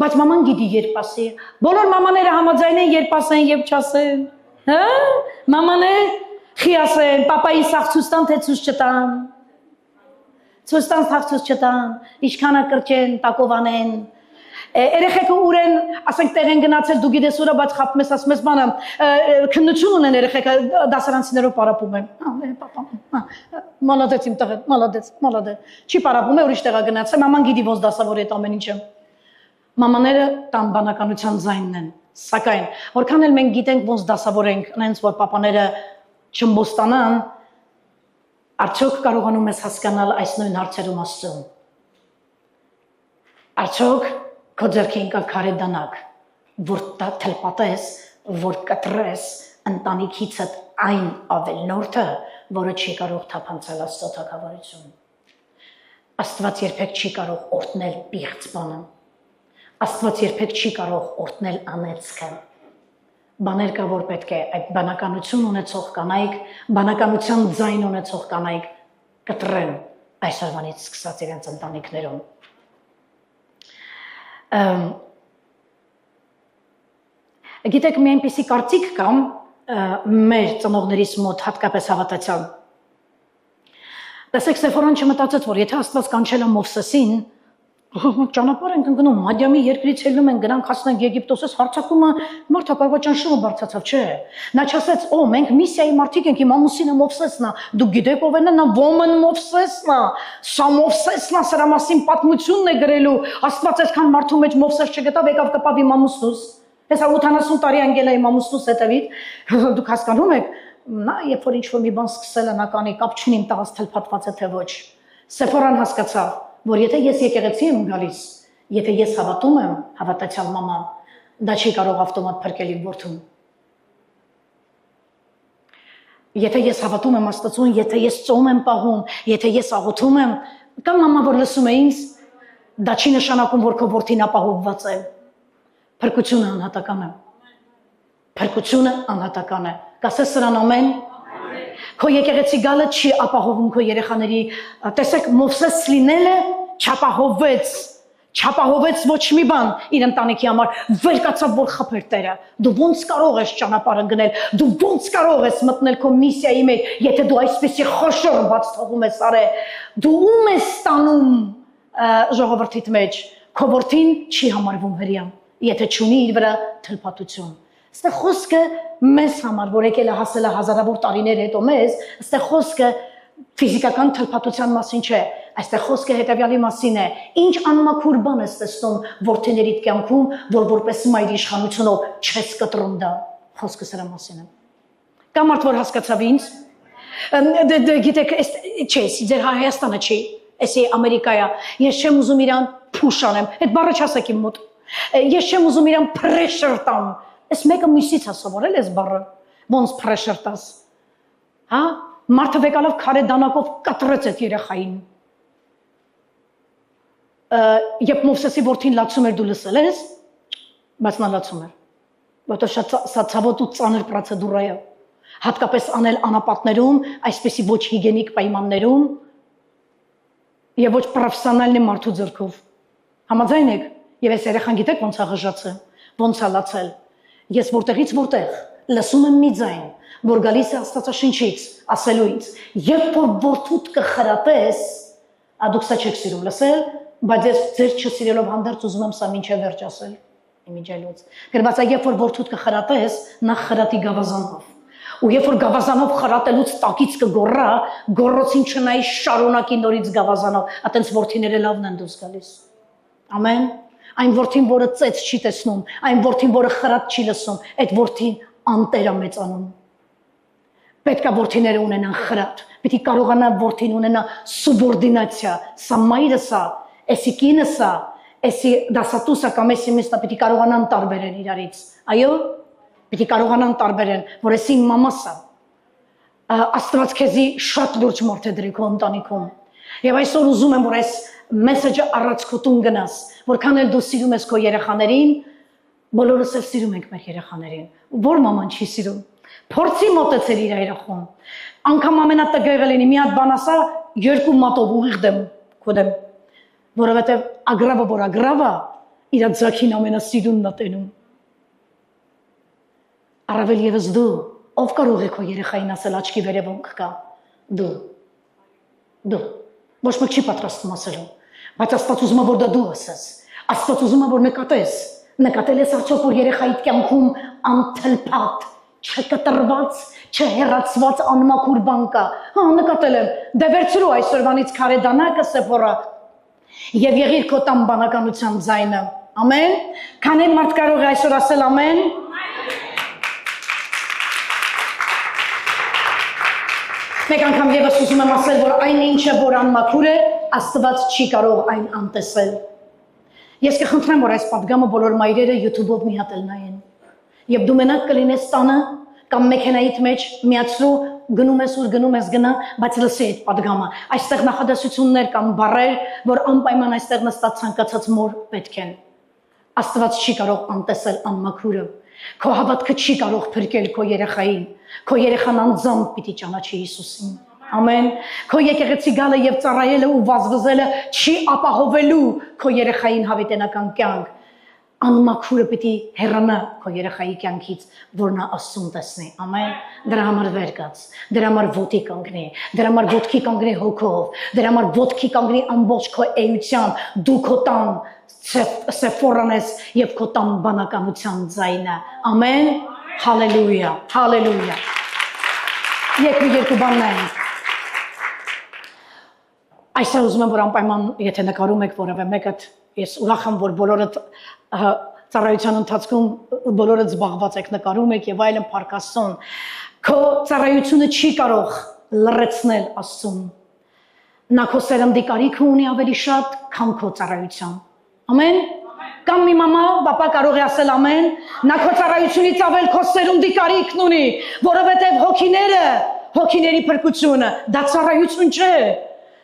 Բայց մաման գիտի երբ ասի։ Բոլոր մամաները համաձայն են երբ ասեն, երբ չասեն։ Հա? Մամաներ խի ասեն, պապայի սաղ ցույց տան, թե ցույց չտան։ Ցույց տան, սաղ ցույց չտան, ինչքան կրճեն, տակով անեն։ Երեխեքը ուր են, ասենք տեղ են գնացել, դու գիտես ուրա, բայց խապում ես, ասում ես բանը, քննություն ունեն երեխեքը դասարանցիներով պարապում են։ Պապա, մալադեց իմ տղեն, մալադեց։ Չի պարապում է, ուրիշ տեղա գնացել, մաման գիտի ոնց դասավոր է այդ ամեն ինչը։ Մամաները տան բանականության ձայնն են, սակայն որքան էլ մենք գիտենք ոնց դասավոր ենք, այնց որ պապաները չմբոստանան, արդյոք կարողանում ես հասկանալ այս նույն հարցերում Աստծուն։ Արդյոք քո ձեռքին կա քարե դանակ, որ թլպատես, որ կտրես ընտանիքիցդ այն ավելնորդը, որը չի կարող թափանցել Աստծո թագավորություն։ Աստված երբեք չի կարող օրհնել պիղծ բանը։ Աստված երբեք չի կարող օրհնել անեծքը։ Բաներ կա, որ պետք է այդ բանականություն ունեցող կանայք, բանականության ձայն ունեցող կանայք կտրեն այսօրվանից սկսած իրենց ընտանիքներում։ Գիտեք, մի այնպիսի կարծիք կա մեր ծնողներիս մոտ հատկապես հավատացյալ։ Տեսեք, Սեֆորան չմտածեց, որ եթե Աստված կանչել է Մովսեսին, ճանապարհ ենք ընկնում, Մադիամի երկրից ելնում են, գրանք հասնենք Եգիպտոսից, հարձակումը մարդը կարող է ճնշումը բարձրացավ, չէ։ Նա չասեց, օ, մենք միսիայի մարդիկ ենք, իմ ամուսինը Մովսեսն է, դուք գիտեք ով է նա, woman Մովսեսն է, սա Մովսեսն է, սրա մասին պատմությունն է գրելու, Աստված այսքան մարդու մեջ Մովսես չգտավ, եկավ կպավ իմ ամուսնուս, հեսա 80 տարի անգել է իմ ամուսնուս հետևից, դուք հասկանում եք, նա երբ որ ինչ-որ մի բան սկսել է, նա կանի կապ չունի, տղաս թլփատված է թե ոչ։ Սեֆորան հասկացավ, որ եթե ես եկեղեցի եմ գալիս, եթե ես հավատում եմ, հավատացյալ մաման, դա չի կարող ավտոմատ փրկել իմ որդուն։ Եթե ես հավատում եմ Աստծուն, եթե ես ծոմ եմ պահում, եթե ես աղոթում եմ, կամ մամա որ լսում է ինձ, դա չի նշանակում, որ քո որդին ապահովված է։ Փրկությունը անհատական է։ Փրկությունը անհատական է։ Կասես սրան ամեն։ Քո եկեղեցի գալը չի ապահովում քո երեխաների, տեսեք, Մովսես լինելը չապահովեց ոչ մի բան իր ընտանիքի համար, վեր կացավ որ խփեր Տերը։ Դու ոնց կարող ես ճանապարհը գնել, դու ոնց կարող ես մտնել քո միսիայի մեջ, եթե դու այսպեսի խոշոր բաց թողում ես արել, դու ում ես ստանում ժողովրդիդ մեջ, քո որդին չի համարվում հрья, եթե չունի իր վրա թլփատություն։ Այստեղ խոսքը մեզ համար, որ եկել է հասել է հազարավոր տարիներ հետո մեզ, այստեղ խոսքը ֆիզիկական թլփատության մասին չէ, այստեղ խոսքը հետևյալի մասին է. ինչ անմաքուր բան ես տեսնում որդիներիդ կյանքում, որ որպես մայր իշխանությունով չես կտրում դա, խոսքը սրա մասին է։ Կա մարդ, որ հասկացավ ինձ, գիտեք, չէ, ձեր Հայաստանը չի, էսի Ամերիկայա, ես չեմ ուզում իրան փուշ անեմ, այդ բառը չասեք իմ մոտ, ես չեմ ուզում իրան pressure տամ, այս մեկը մյուսից է սովորել այս բառը, ոնց pressure տաս, հա, մարդը վեկալով քարե դանակով կտրեց այդ երեխային, երբ Մովսեսի որդին լացում էր դու լսել ես, բայց նա լացում էր, որտեղ սա ցավոտ ու ծանր պրոցեդուրա է, հատկապես անել անապատներում, այսպեսի ոչ հիգիենիկ պայմաններում եւ ոչ պրոֆեսիոնալնի մարդու ձեռքով։ Համաձայն եք, եւ այս երեխան գիտեք ոնց է ղժացել, ոնց է լացել։ Ես որտեղից որտեղ լսում եմ մի ձայն, որ գալիս է Աստվածաշնչից, ասելու ինձ, երբ որ որդուդ կխրատես, դուք սա չեք սիրում լսել, բայց ես ձեր չսիրելով հանդերձ ուզում եմ սա մինչև վերջ ասել, իմիջելուց։ Գրված է, երբ որ որդուդ կխրատես, նախ խրատի գավազանով։ Ու երբ որ գավազանով խրատելուց տակից կգոռա, գոռոցին չնայի շարունակի նորից գավազանով, այտենց որդիները լավն են դուրս գալիս։ Ամեն։ Այն որդին, որը ծեծ չի տեսնում, այն որդին, որը խրատ չի լսում, այդ որդին անտեր է մեծանում։ Պետք է որդիները ունենան խրատ, պետք է կարողանա որդին ունենա սուբորդինացիա, սա մայրը սա, էսի կինը սա, էսի դասատուսը կամ էսի միսնա պետք է կարողանան տարբերեն իրարից, այո, պետք է կարողանան տարբերեն, որ էսի մամաս է, Աստված քեզի շատ լուրջ մարդ է դրի քո ընտանիքում, եւ այսօր ուզում եմ, որ այս մեսեջը առածքոտուն գնաս, որքան էլ դու սիրում ես քո երեխաներին, բոլորս էլ սիրում ենք մեր երեխաներին, որ մաման չի սիրում, փորձի մոտեցել իր երախոն, անգամ ամենատգեղը լինի, մի հատ բան ասա, երկու մատով ուղիղ դեմ, քո դեմ, որովհետև ագրավը, որ ագրավա, իր ձակին ամենասիրունն է տենում։ Առավել ևս դու, ով կարող է քո երեխային ասել աչքի վերևոնք կա, դու, ոչ մեկ չի պատրաստում ասելու, բայց Աստված ուզում է, որ դա դու ասես, Աստված ուզում է, որ նկատել ես արդյոք, որ երեխայիդ կյանքում անթլփատ, չկտրված, չհեռացված անմաքուր բան կա, հա, նկատել եմ, դե վերցրու այսօրվանից քարե դանակը Սեփորա եւ եղիր քո տան բանականության ձայնը, ամեն, քանի մարդ կարող է այսօր ասել ամեն, մեկ անգամ եւս ուզում եմ ասել, որ այն ինչը, որ անմաքուր է, Աստված չի կարող այն անտեսել։ Ես կխնդրեմ, որ այս պատգամը բոլոր մայրերը YouTube-ով մի հատ էլ նայեն։ Եվ դու մենակ կլինես տանը կամ մեքենայիդ մեջ միացրու, գնում ես ուր գնում ես գնա, բայց լսի այդ պատգամը։ Այստեղ նախադասություններ կամ բառեր, որ անպայման այստեղ նստած ցանկացած մոր պետք են։ Աստված չի կարող անտեսել անմաքուրը։ Քո հավատքը չի կարող փրկել քո երեխային։ Քո երեխան անձամբ պիտի ճանաչի Հիսուսին։ Ամեն։ Քո եկեղեցի գալը եւ ծառայելը ու վազվզելը չի ապահովելու քո երեխային հավիտենական կյանք։ Անմաքուրը պիտի հեռանա քո երեխայի կյանքից, որ նա Աստծուն տեսնի։ Ամեն։ Դրա համար վեր կաց, դրա համար ոտքի կանգնի, դրա համար ոտքի կանգնի հոգով, դրա համար ոտքի կանգնի ամբողջ քո էությամբ, դու քո տան Սեփորան ես եւ քո տան բանականության ձայնը։ Ամեն։ Հալելույա, հալելույա։ Երկու բան նայենք։ Այսօր ուզում եմ, որ անպայման, եթե նկարում եք որևէ մեկը, ես ուրախ եմ, որ բոլորդ ծառայության ընթացքում բոլորդ զբաղված եք, նկարում եք եւ այլն փառք Աստծուն։ Քո ծառայությունը չի կարող լրացնել Աստծուն։ Նա քո սերնդի կարիքը ունի ավելի շատ, քան քո ծառայության։ Ամեն։ Կամ մի մամա, պապա կարող է ասել ամեն, նա քո ծառայությունից ավել քո սերունդի կարիքն ունի, որովհետև հոգիների փրկությունը, դա ծառայություն չէ։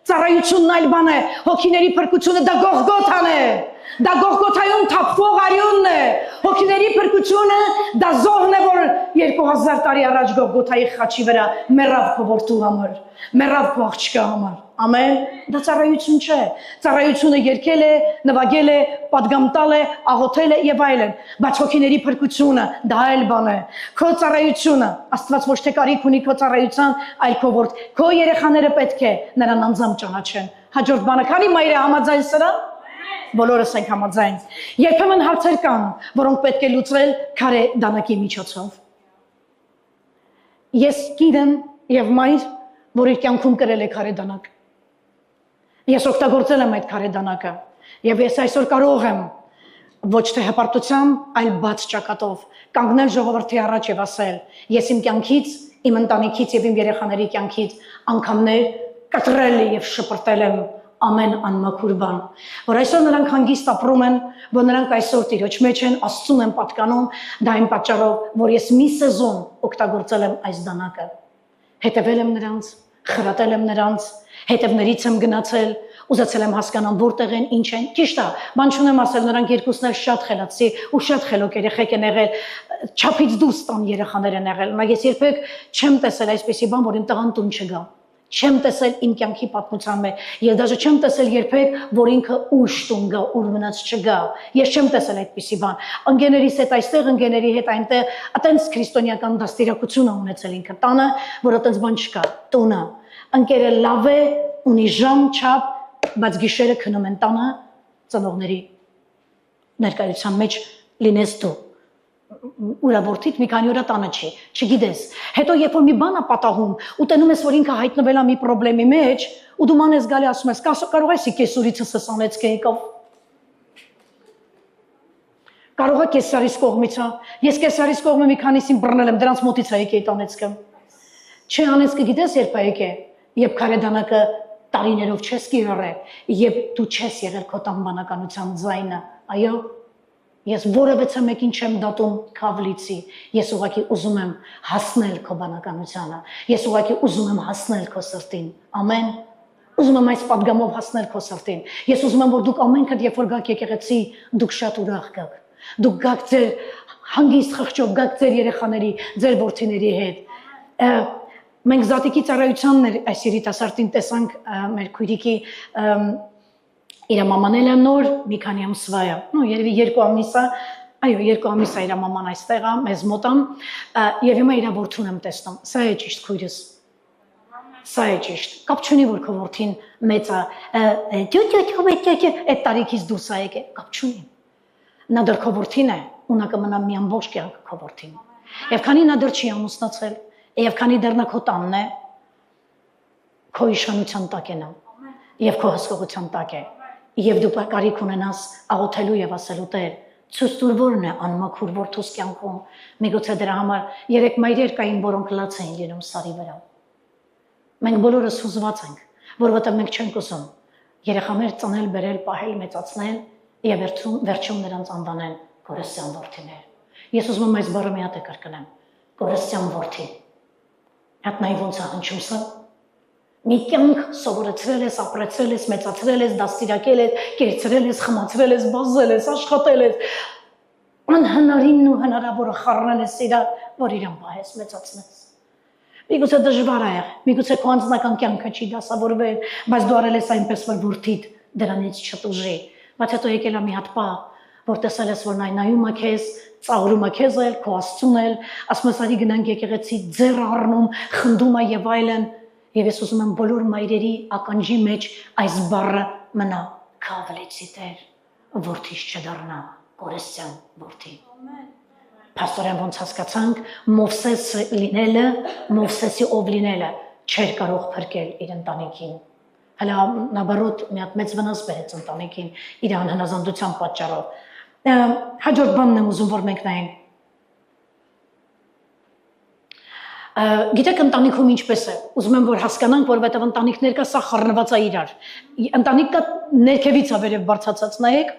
Ծառայությունն այլ բան է, հոգիների փրկությունը դա Գողգոթան է։ Դա Գողգոթայում թափվող արյունն է։ Հոգիների փրկությունը դա զոհն է, որ 2000 տարի առաջ Գողգոթայի խաչի վրա մեռավ քո որդու համար, մեռավ քո աղջկա համար։ Ամեն։ Դա ծառայություն չէ։ Ծառայությունը երկել է, նվագել է, պատգամ տալ է, աղոթել է եւ այլն, բայց հոգիների փրկությունը դա այլ բան է։ Քո ծառայությունը, Աստված ոչ թե կարիք ունի քո ծառայության, այլ քո ворդ։ Քո երեխաները պետք է նրան անձամբ ճանաչեն։ Հաջորդ բանը քանի մայրը համաձայն սրա։ Բոլորս ենք համաձայն։ Երբեմն հարցեր կան, որոնք պետք է լուծվել քարե դանակի միջոցով։ Ես գիտեմ եւ մայր, որ իր կյանքում կրել է քարե դանակ։ Ես օգտագործել եմ այդ քարե դանակը եւ ես այսօր կարող եմ ոչ թե հպարտությամբ, այլ բաց ճակատով կանգնել ժողովրդի առաջ եւ ասել. ես իմ կյանքից, իմ ընտանիքից եւ իմ երեխաների կյանքից անգամներ կտրել եւ շպրտել եմ ամեն անմաքուր բան, որ այսօր նրանք հանգիստ ապրում են, որ նրանք այսօր Տիրոջ մեջ են, Աստծուն են պատկանում, դա այն պատճառով, որ ես մի սեզոն օգտագործել եմ այս դանակը, հետևել եմ նրանց, խրատել եմ նրանց, հետևներից եմ գնացել, ուզեցել եմ հասկանալ որտեղ են, ինչ են, ճիշտ է, բան չունեմ ասել, նրանք երկուսն էլ շատ խելացի ու շատ խելոք երեխեք են եղել, չափից դուրս տան երեխաներ են եղել, բայց ես երբեք չեմ տեսել այսպիսի բան, որ իմ տղան տուն չգա։ Չեմ տեսել իմ կյանքի պատմության մեջ, ես դաժե չեմ տեսել երբեք, որ ինքը ուշ տուն գա, ուր մնաց չգա։ Ես չեմ տեսել այդպիսի բան։ Ընկերներիս հետ այստեղ, ընկերների հետ այնտեղ, այտենց քրիստոնեական դաստիարակություն է ունեցել ինքը տանը, որ այտենց բան չկա, տունը։ Ընկերը լավ է, ունի ժամ, չափ, բայց գիշերը քնում են տանը ծնողների ներկայության մեջ լինես դու։ Ուրավորթիդ մի քանի օր տանը չի, չգիտես։ Հետո երբ որ մի բան է պատահում, ու տենում ես, որ ինքը հայտնվել է մի խնդրի մեջ, ու դու ման ես գալի ասում ես, կարող ես կեսուրիցս սանեց կեկով։ Կարող է կեսարիս կողմից է։ Ես կեսարիս կողմը մի քանիսին բռնել եմ, դրանց մոտից է եկել տանեցքը։ Չէ, անեցքը գիտես երբ է եկել, երբ քարե դանակը տարիներով չես կիրառել, երբ դու չես եղել քո տան բանականության ձայնը, այո։ Ես որևէ մեկին չեմ դատում քավլիցի, ես ուղղակի ուզում եմ հասնել քո բանականությանը, ես ուղղակի ուզում եմ հասնել քո սրտին, ամեն, ուզում եմ այս պատգամով հասնել քո սրտին, ես ուզում եմ, որ դուք ամենքդ երբ որ գաք եկեղեցի, դուք շատ ուրախ գաք, դուք գաք ձեր հանգիստ խղճով, գաք ձեր երեխաների, ձեր որդիների հետ, մենք զատիկի ծառայությանն այս երիտասարդին տեսանք մեր քույրիկի իր մաման էլ է նոր, մի քանի ամսվա է, երևի 2 ամիս է, այո 2 ամիս է իր մաման այստեղ է, մեզ մոտ է, եւ հիմա իր որդուն եմ տեսնում, սա է ճիշտ քույրս, սա է ճիշտ, կապ չունի որ քո որդին մեծ է, այդ տարիքից դուրս է եկել, կապ չունի, նա դեռ քո որդին է, ու նա կմնա մի ամբողջ կյանք քո որդին, եւ քանի նա դեռ չի ամուսնացել, եւ քանի դեռ նա քո տանն է, քո իշխանության տակ է նա, եւ քո հսկողության տակ է։ Եվ դու կարիք ունենաս աղոթելու եւ ասելու Տեր, ցույց տուր որն է անմաքուր որդուս կյանքում, միգուցե դրա համար 3 մայրեր կային, որոնք լաց էին լինում սարի վրա։ Մենք բոլորս հուզված ենք, որովհետեւ մենք չենք ուզում երեխաներ ծնել, բերել, պահել, մեծացնել եւ վերջում նրանց անվանել Գորեսյան որդիներ։ Ես ուզում եմ այս բառը մի հատ կրկնեմ, Գորեսյան որդի։ Հատ նայ ոնց է հնչում սա։ Մի կյանք սովորեցրել ես, ապրեցրել ես, մեծացրել ես, դաստիարակել ես, կերծրել ես, խմացրել ես, բազել ես, աշխատել ես, անհնարինն ու հնարավորը խառնել ես իրա, որ իրան պահես, մեծացնես։ Միգուցե դժվար է, միգուցե քո անձնական կյանքը չի դասավորվել, բայց դու արել ես այնպես, որ որդիդ դրանից չտուժի, բայց հետո եկել է մի հատ պահ, որ տեսել ես, որ նայում է քեզ, ծաղրում է քեզ էլ, քո Աստծուն էլ, ասում ես արի գնանք եկեղեցի, ձեռ առնում, խնդում է եւ այլն։ Եվ ես ուզում եմ բոլոր մայրերի ականջի մեջ այս բառը մնա քավլիցի Տեր, որդիս չդառնա Գորեսյան որդի։ Փաստորեն ոնց հասկացանք, Մովսեսը լինելը, Մովսեսի ով լինելը չէր կարող փրկել իր ընտանիքին։ Հələ նաբարոտ մի հատ մեծ վնաս բերեց ընտանիքին իր անհնազանդության պատճառով։ Հաջորդ բանն եմ ուզում որ մենք նայենք։ Գիտեք ընտանիքում ինչպես է, ուզում եմ որ հասկանանք, որովհետև ընտանիքներ կա սա խառնված է իրար։ Ընտանիքը ներքևից է վերև բարձրացած, նայեք։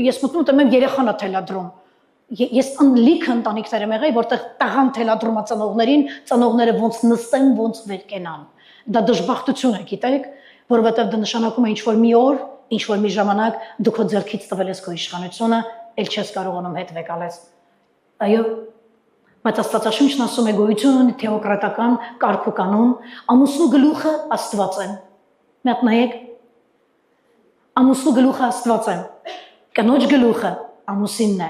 Ես մտնում եմ երեխան է թելադրում։ Ես լիքը ընտանիքներ եմ եղել, որտեղ տղան թելադրում է ծնողներին, ծնողները ոնց նստեն, ոնց վեր կենան։ Դա դժբախտություն է, գիտեք, որովհետև դա նշանակում է ինչ որ մի օր ինչ որ մի ժամանակ դու քո ձեռքից տվել ես քո իշխանությունը, ել չես կարողանում հետ վեկալես։ Այո, բայց Աստվածաշունչն ասում է գոյություն ունի թեոկրատական կարգ ու կանոն, ամուսնու գլուխը Աստված է։ Մի հատ նայեք, ամուսնու գլուխը Աստված է, կնոջ գլուխը ամուսինն է,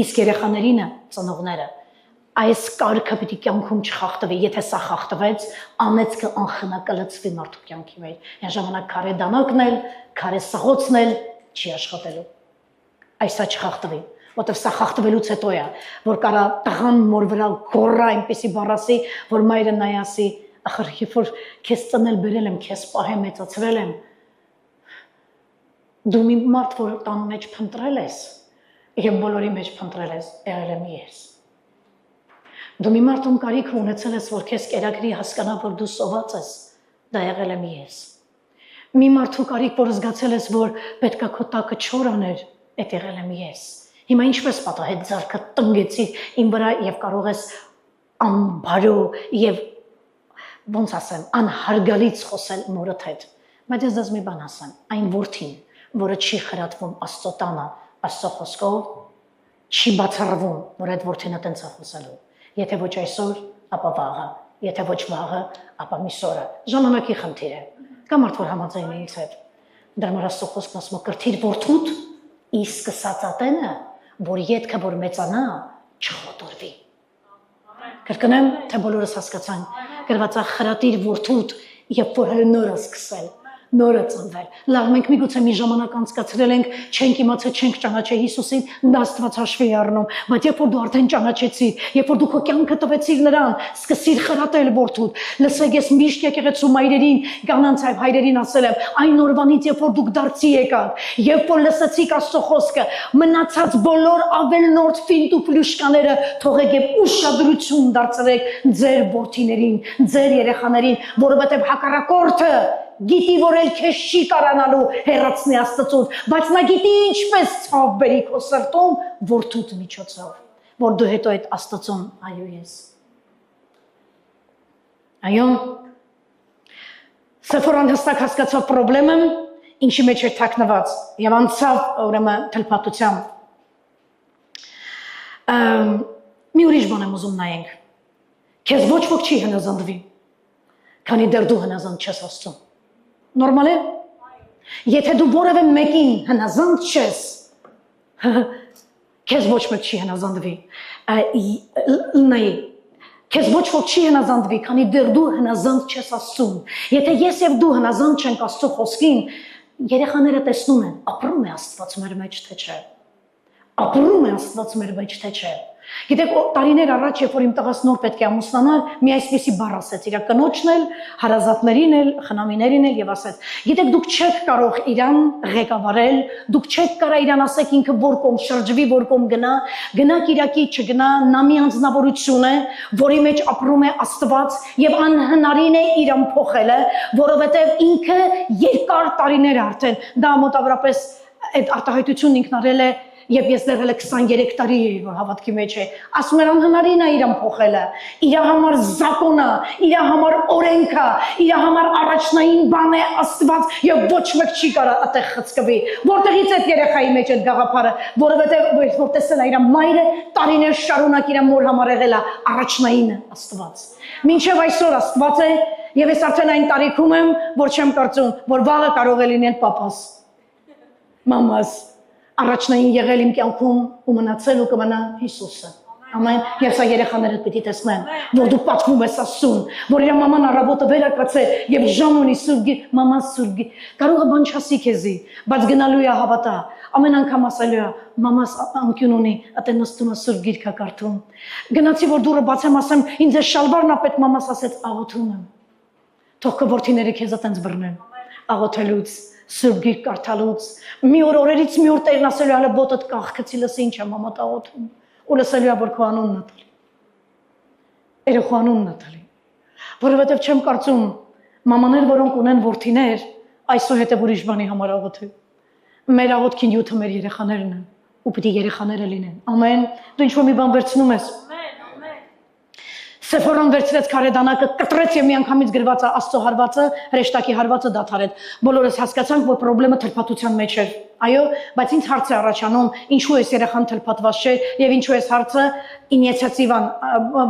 իսկ երեխաներինը ծնողները։ Այս կարգը պիտի կյանքում չխախտվի, եթե սա խախտվեց, անեծքը անխնա կլցվի մարդու կյանքի մեջ։ Այն ժամանակ քարե դանակն էլ, քարե սղոցն էլ չի աշխատելու։ Այս սա չխախտվի, որտեղ սա խախտվելուց հետո է, որ կարա տղան մոր վրա գոռա այնպեսի բառասի, որ մայրը նայ ասի, ախր երբ որ քեզ ծնել բերել եմ, քեզ պահել մեծացրել եմ, դու մի մարդ, որ տան մեջ փնտրել ես, եւ բոլորի մեջ փնտրել ես, եղել եմ ես։ Դու մի մարդում կարիք ունեցել ես, որ քեզ կերակրի հասկանա, որ դու սոված ես, դա եղել եմ ես։ Մի մարդու կարիք, որ զգացել ես, որ պետքա քո տակը չոր աներ, այդ եղել եմ ես։ Հիմա ինչպես պատահեց ձեռքը տնգեցիր իմ վրա եւ կարող ես անբարո եւ ոնց ասեմ, անհարգալից խոսել մորդ հետ։ Բայց ես դες մի բան ասեմ, այն որդին, որը չի խրատվում Աստծո տանը, Աստծո խոսքով, չի բացառվում, որ այդ որդինը տենց է խոսելու։ Եթե ոչ այսօր, ապա վաղը, եթե ոչ վաղը, ապա միսօրը։ Ժամանակի խնդիր է։ Կա մարդ, որ համաձայն է ինձ հետ։ Դրա համար Աստծո խոսքն ասում է կրթիր որդուդ, իսկ սկսած ատենը, որ ետքը որ մեծանա, չխոտորվի։ Կրկնեմ, թե բոլորս հասկացան, գրված է խրատիր որդուդ, երբ որ հենց նոր է սկսել, նոր է ծնվել։ Լավ, մենք միգուցե մի ժամանակ անցկացրել ենք, չենք իմացել, չենք ճանաչել Հիսուսին, դա Աստված հաշվի է առնում, բայց երբ որ դու արդեն ճանաչեցիր, երբ որ դու քո կյանքը տվեցիր նրան, սկսիր խրատել որդուդ։ Լսեք, ես միշտ եկեղեցու մայրերին, կանանց հայրերին ասել եմ, այն օրվանից երբ որ դուք դարձի եկաք, երբ որ լսեցիք Աստծո խոսքը, մնացած բոլոր ավելնորդ ֆինտ ու ֆլյուշկաները թողեք եւ ուշադրություն դարձրեք ձեր որդիներին, ձեր երեխաներին, որովհետեւ հակառակորդը գիտի, որ էլ քեզ չի կարանալու հեռացնի Աստծուց, բայց նա գիտի ինչպես ցավ բերի քո սրտում որդուդ միջոցով, որ դու հետո այդ Աստծուն այո ես։ Այո, Սեփորան հստակ հասկացավ խնդրեմը, ինչի մեջ էր թաքնված եւ անցավ ուրեմն թլփատությամբ։ Մի ուրիշ բան եմ ուզում նայենք։ Քեզ ոչ ոք չի հնազանդվի, քանի դեռ դու հնազանդ չես Աստծուն։ Նորմալ է։ Եթե դու որևէ մեկին հնազանդ չես, քեզ ոչ մեկ չի հնազանդվի։ Նայ, քեզ ոչ ոք չի հնազանդվի, քանի դեռ դու հնազանդ չես Աստծուն։ Եթե ես եւ դու հնազանդ չենք Աստծո խոսքին, երեխաները տեսնում են, ապրում է Աստված մեր մեջ թե չէ։ Ապրում է Աստված մեր մեջ թե չէ։ Գիտեք, տարիներ առաջ, երբ որ իմ տղաս նոր պետք է ամուսնանար, մի այսպեսի բառ ասեց իր կնոջն էլ, հարազատներին էլ, խնամիներին էլ եւ ասեց. Գիտեք, դուք չեք կարող իրան ղեկավարել, դուք չեք կարող իրան ասեք ինքը որ կողմ շրջվի, որ կողմ գնա, գնա Կիրակի չգնա, նա մի անձնավորություն է, որի մեջ ապրում է Աստված եւ անհնարին է իրան փոխելը, որովհետեւ ինքը երկար տարիներ արդեն դա մոտավորապես այդ արտահայտությունն ինքն արել է Եվ ես դեռ 23 տարի էի, որ հավատքի մեջ է, ասում էր անհնարին է իրան փոխելը, իր համար զակոնը, իր համար օրենքը, իր համար առաջնային բան է Աստված եւ ոչ մեկ չի կարող այդտեղ խցկվի։ Որտեղից այդ երեխայի մեջ այդ գաղափարը, որովհետեւ որ տեսել է իր մայրը տարիներ շարունակ իր մոր համար եղել է առաջնայինը Աստված։ Մինչեւ այսօր Աստված է եւ ես արդեն այն տարիքում եմ, որ չեմ կարծում, որ վաղը կարող է լինել պապաս, մամաս Առաջնային եղել իմ կյանքում ու մնացել ու կմնա Հիսուսը։ Ամեն, եւ սա երեխաներդ պիտի տեսնեն, որ դու պատվում ես Աստծուն, որ իր մաման առավոտը վերակացե եւ ժամ ունի սուրգի, մաման սուրգի։ Կարող է բան չասի քեզի, բայց գնալու է հավատա։ Ամեն անգամ ասելու է, մամաս անկյուն ունի, ատե նստում է սուրբ գիրքը կարդում։ Գնացի որ դուրը բացեմ, ասեմ, ինձ է շալվարն ապետ, մամաս ասեց, աղոթում եմ։ Թող քո որդիները քեզ այտենց բռնեն։ Աղոթելուց Սուրբ գիրք կարդալուց, մի օր օրերից մի օր տերն ասելու հələ բոտդ կախքցի լսի ինչ է մամա տաղոթում, ու լսելու է որ քո անունն է տալի, երեխու անունն է տալի, որովհետև չեմ կարծում մամաներ, որոնք ունեն որդիներ, այսուհետև ուրիշ բանի համար աղոթի, մեր աղոթքին յութը մեր երեխաներն են, ու պիտի երեխաները լինեն, ամեն, դու ինչ-որ մի բան վերցնում ես, Սեֆորան վերցրեց քարեդանակը, կտրեց եւ միանգամից գրված Աստծո հարվածը, հրեշտակի հարվածը դադարեց։ Բոլորս հասկացանք, որ խնդրեմը թրփատության մեջ էր։ Այո, բայց ինձ հարց է առաջանում, ինչու է երեխան թրփատված չէ եւ ինչու է հարցը ինիցիատիվան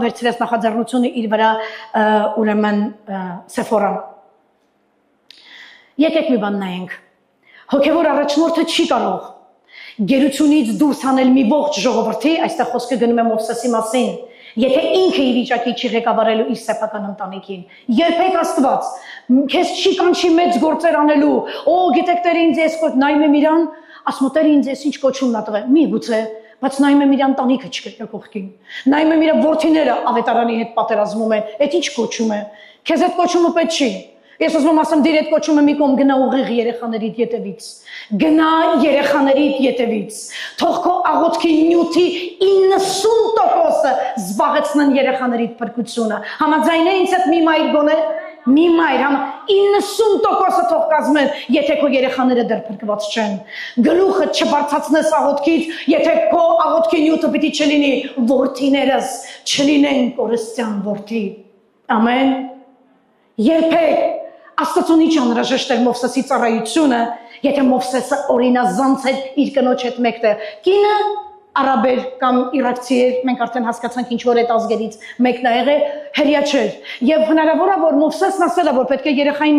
վերցրեց նախաձեռնությունը իր վրա ուրեմն Սեֆորան։ Եկեք մի բան նայենք։ Հոգևոր առաջնորդը չի կարող գերությունից դուրս հանել մի ողջ ժողովրդի, այստեղ խոսքը գնում է Մովսեսի մասին, եթե ինքը իր վիճակի չի ղեկավարելու իր սեփական ընտանիքին։ Երբեք Աստված քեզ չի կանչի մեծ գործեր անելու։ Օ, գիտեք, Տերը ինձ էս կոչ նայում եմ իրան, ասում է Տերը ինձ էս ինչ կոչումն ա տվել։ Մի գուցե, բայց նայում եմ իր ընտանիքը չկա կողքին։ Նայում եմ իր որդիները ավետարանի հետ պատերազմում են։ Այդ ինչ կոչում է։ Քեզ այդ կոչումը պետք չի։ Ես ուզում եմ ասեմ, դիր այդ կոչումը մի կողմ գնա ուղիղ երեխաներիդ ետևից։ Գնա երեխաներիդ ետևից։ Թող քո աղոթքի նյութի 90%-ը զբաղեցնեն երեխաներիդ փրկությունը։ Համաձայն է ինձ հետ մի մայր գոնե, մի մայր, 90%-ը թող կազմեն, եթե քո երեխաները դեռ փրկված չեն։ Գլուխը չբարձրացնես աղոթքից, եթե քո աղոթքի նյութը պիտի չլինի որդիներս, չլինեն կորստյան որդի։ Ամեն։ Երբեք Աստծունի չանհրաժեշտ էր Մովսեսի ծառայությունը, եթե Մովսեսը օրինազանց էր իր կնոջ հետ մեկտեղ։ Կինը արաբեր կամ իրաքցի էր, մենք արդեն հասկացանք ինչ որ այդ ազգերից մեկն է եղել, հրյա չէր։ Եվ հնարավոր է որ Մովսեսն ասել է որ պետք է երեխային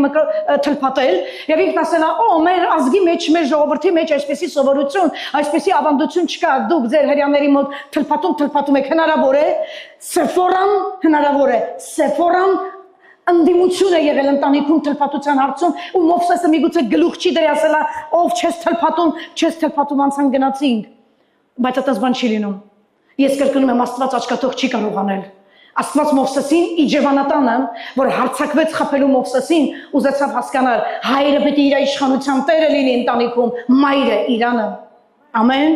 թլփատել, եւ ինքն ասել է, օ, մեր ազգի մեջ, մեր ժողովրդի մեջ այսպեսի սովորություն, այսպեսի ավանդություն չկա, դուք ձեր հрьяաների մոտ թլփատում եք, հնարավոր է, Սեֆորան ընդդիմություն է եղել ընտանիքում թլփատության հարցում ու Մովսեսը միգուցե գլուխ չի դրի ասելա ով չես թլփատում անցան գնացինք բայց այդպես բան չի լինում ես կրկնում եմ Աստված աչքաթող չի կարող անել Աստված Մովսեսին իջևանատանը որ հարցակվեց խփելու Մովսեսին ուզեցավ հասկանալ հայրը պետք է իր իշխանության տերը լինի ընտանիքում մայրը Իրանը ամեն